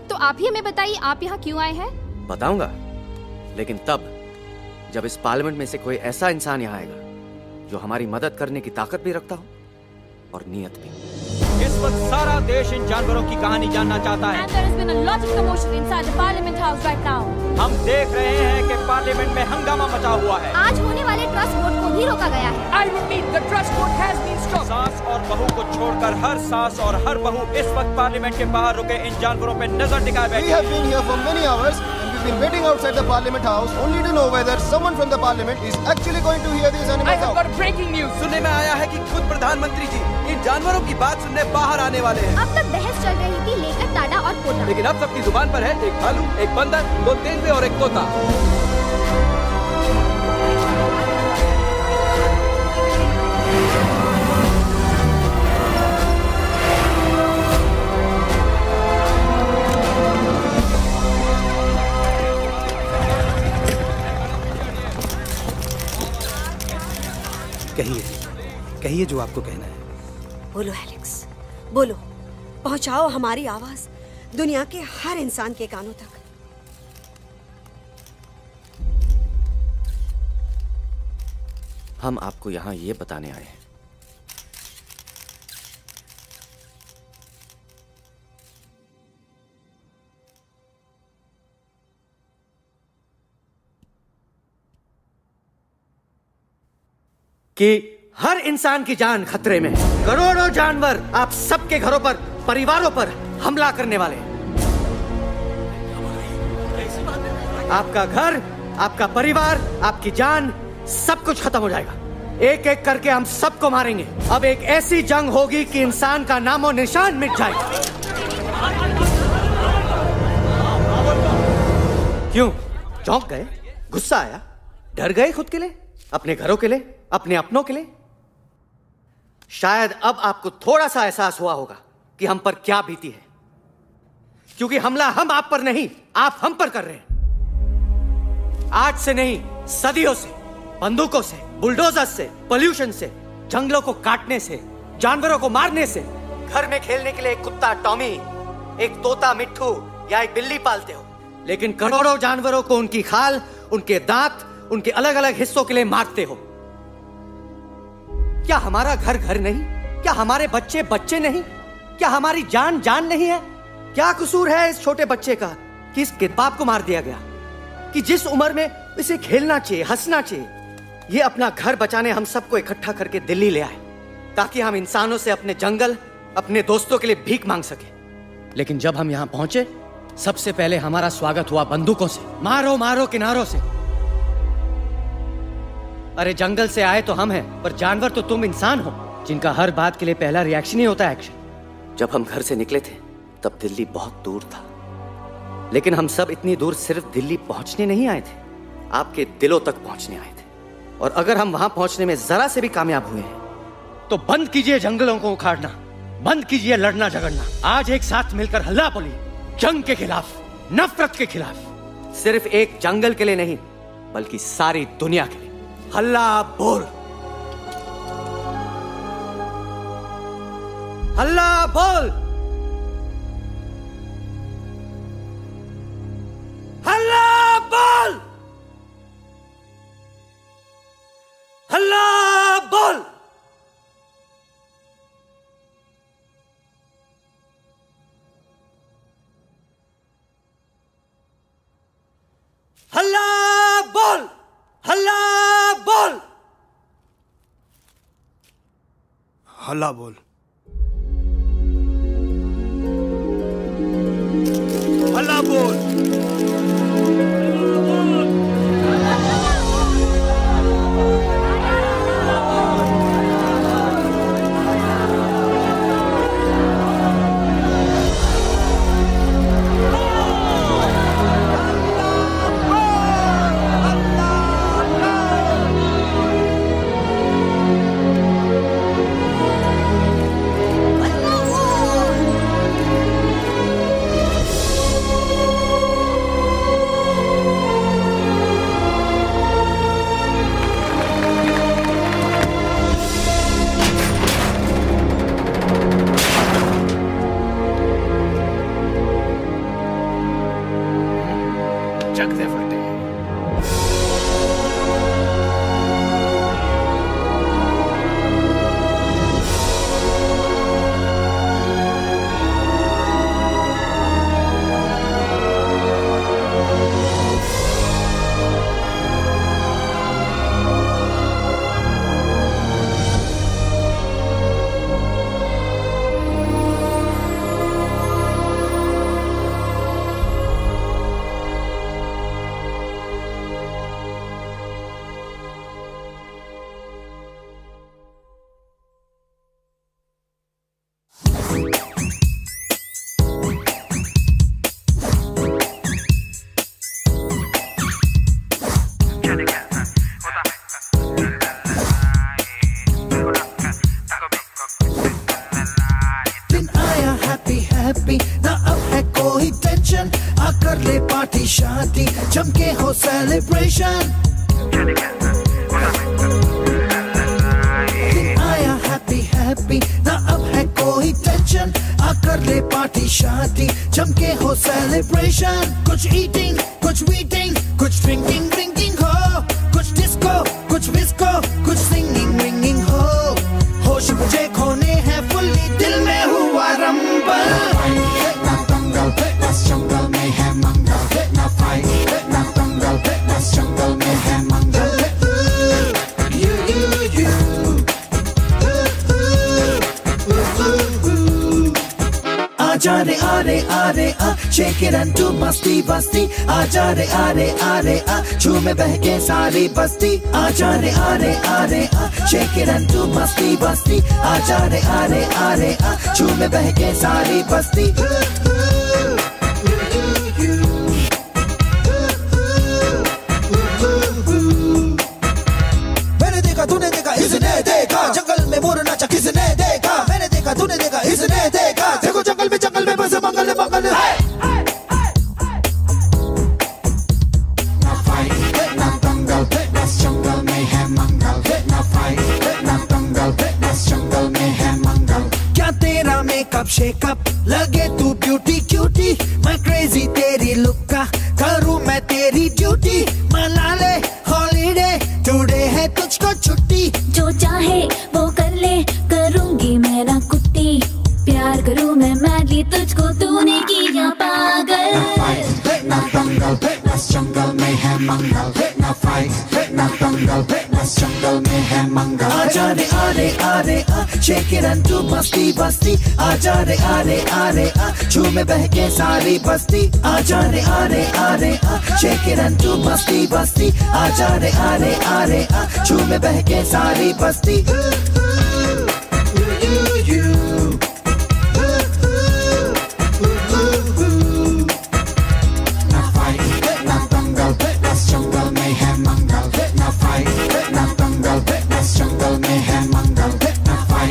तो आप ही हमें बताइए, आप यहाँ क्यों आए हैं? बताऊंगा, लेकिन तब जब इस पार्लियामेंट में से कोई ऐसा इंसान यहाँ आएगा जो हमारी मदद करने की ताकत भी रखता हो और नीयत भी। इस वक्त सारा देश इन जानवरों की कहानी जानना चाहता है। And there has been a lot of commotion inside the Parliament House right now. हम देख रहे हैं कि पार्लियामेंट में हंगामा मचा हुआ है। आज होने वाले ट्रस्ट वोट को भी रोका गया है। I repeat, the trust vote has been stopped. सास और बहू को छोड़कर हर सास और हर बहू इस वक्त पार्लियामेंट के बाहर रुके इन जानवरों पे नजर टिकाए बैठे। We have been here for many hours and we've been waiting outside the Parliament House only to know whether someone from the Parliament is actually going to hear these animals out. I have got breaking news. सुनने में आया है कि खुद प्रधानमंत्री जी इन जानवरों की बात सुनने बाहर आने वाले हैं। अब तक बहस चल रही थी लेकर टाटा और पोता, लेकिन अब सबकी जुबान पर है एक भालू, एक बंदर, दो तेंदुए और एक तोता। कहिए जो आपको कहना है। बोलो एलेक्स, बोलो। पहुंचाओ हमारी आवाज दुनिया के हर इंसान के कानों तक। हम आपको यहां ये बताने आए हैं कि हर इंसान की जान खतरे में है। करोड़ों जानवर आप सबके घरों पर, परिवारों पर हमला करने वाले हैं। आपका घर, आपका परिवार, आपकी जान, सब कुछ खत्म हो जाएगा। एक एक करके हम सबको मारेंगे। अब एक ऐसी जंग होगी कि इंसान का नामो निशान मिट जाएगा। क्यों चौंक गए? गुस्सा आया? डर गए खुद के लिए, अपने घरों के लिए, अपने अपनों के लिए? शायद अब आपको थोड़ा सा एहसास हुआ होगा कि हम पर क्या बीती है, क्योंकि हमला हम आप पर नहीं, आप हम पर कर रहे हैं। आज से नहीं, सदियों से, बंदूकों से, बुलडोजर से, पोल्यूशन से, जंगलों को काटने से, जानवरों को मारने से। घर में खेलने के लिए एक कुत्ता टॉमी, एक तोता मिट्ठू या एक बिल्ली पालते हो, लेकिन करोड़ों जानवरों को उनकी खाल, उनके दांत, उनके अलग अलग हिस्सों के लिए मारते हो। क्या हमारा घर घर नहीं? क्या हमारे बच्चे बच्चे नहीं? क्या हमारी जान जान नहीं है? क्या कसूर है इस छोटे बच्चे का कि इस किताब को मार दिया गया, कि जिस उम्र में इसे खेलना चाहिए, हंसना चाहिए? ये अपना घर बचाने हम सबको इकट्ठा करके दिल्ली ले आए ताकि हम इंसानों से अपने जंगल, अपने दोस्तों के लिए भीख मांग सके। लेकिन जब हम यहाँ पहुंचे, सबसे पहले हमारा स्वागत हुआ बंदूकों से। मारो मारो किनारों से। अरे जंगल से आए तो हम हैं, पर जानवर तो तुम इंसान हो, जिनका हर बात के लिए पहला रिएक्शन ही होता है एक्शन। जब हम घर से निकले थे तब दिल्ली बहुत दूर था, लेकिन हम सब इतनी दूर सिर्फ दिल्ली पहुंचने नहीं आए थे, आपके दिलों तक पहुंचने आए थे। और अगर हम वहां पहुंचने में जरा से भी कामयाब हुए हैं तो बंद कीजिए जंगलों को उखाड़ना, बंद कीजिए लड़ना झगड़ना। आज एक साथ मिलकर हल्ला बोलिए, जंग के खिलाफ, नफरत के खिलाफ। सिर्फ एक जंगल के लिए नहीं, बल्कि सारी दुनिया के लिए। हल्ला बोल, हल्ला बोल, हल्ला बोल, हल्ला बोल। हल्ला बोल, हल्ला बोल, हल्ला बोल, हल्ला बोल। जमके हो सेलिब्रेशन, आया हैप्पी हैप्पी ना अब है कोई टेंशन, आकर ले पार्टी शादी जमके हो सेलिब्रेशन। कुछ ईटिंग, कुछ वीटिंग, कुछ ड्रिंकिंग ड्रिंकिंग हो, कुछ डिस्को, कुछ विस्को, कुछ सिंगिंग रिंगिंग हो। होश मुझे खोने हैं फुल्ली, दिल में हुआ रंबल। जंगल में है मंगल, ना फाइट, ना दंगल, बस जंगल में है मंगल। आजा रे आरे आरे आ, शेक इट एंड डू मस्ती बस्ती। आजा रे आरे आरे आ, झूमे बहके सारी बस्ती। आजा रे आरे आरे आ, शेक इट एंड डू मस्ती बस्ती। आजा रे आरे आरे आ, झूमे बहके सारी बस्ती। तूने देखा इसने देखा, जंगल में मोर नाचा किसने देखा। मैंने देखा तूने देखा इसने देखा, देखो जंगल में बस मंगल मंगल। ना फाइट ना दंगल, बस जंगल में है मंगल। ना फाइट ना दंगल, बस जंगल में है मंगल। क्या तेरा मेकअप शेकअप लगे तू ब्यूटी क्यूटी, मैं क्रेजी तेरी लुक का करूँ मैं तेरी ड्यूटी। मना ले हॉलीडे टुडे है तुझको छुट्टी, जो चाहे वो कर ले, करूँगी मैं ना कुत्ती। प्यार करूँ मैं मैडली तुझको, तूने किया पागल। ना फाइट ना दंगल, बस जंगल में है मंगल। ना फाइट ना दंगल, बस जंगल में है मंगल। आजा रे आरे आरे आ, शेक इट एंड डू मस्ती बस्ती। आजा रे आरे आरे आ, झूमे बहके सारी बस्ती। आजा रे आरे आरे आ, शेक इट एंड डू मस्ती बस्ती। आजा रे आरे आरे आ, झूमे बहके सारी बस्ती। ना फाइट ना दंगल, बस जंगल में है मंगल। ना फाइट ना दंगल, बस जंगल में है मंगल। ना फाइट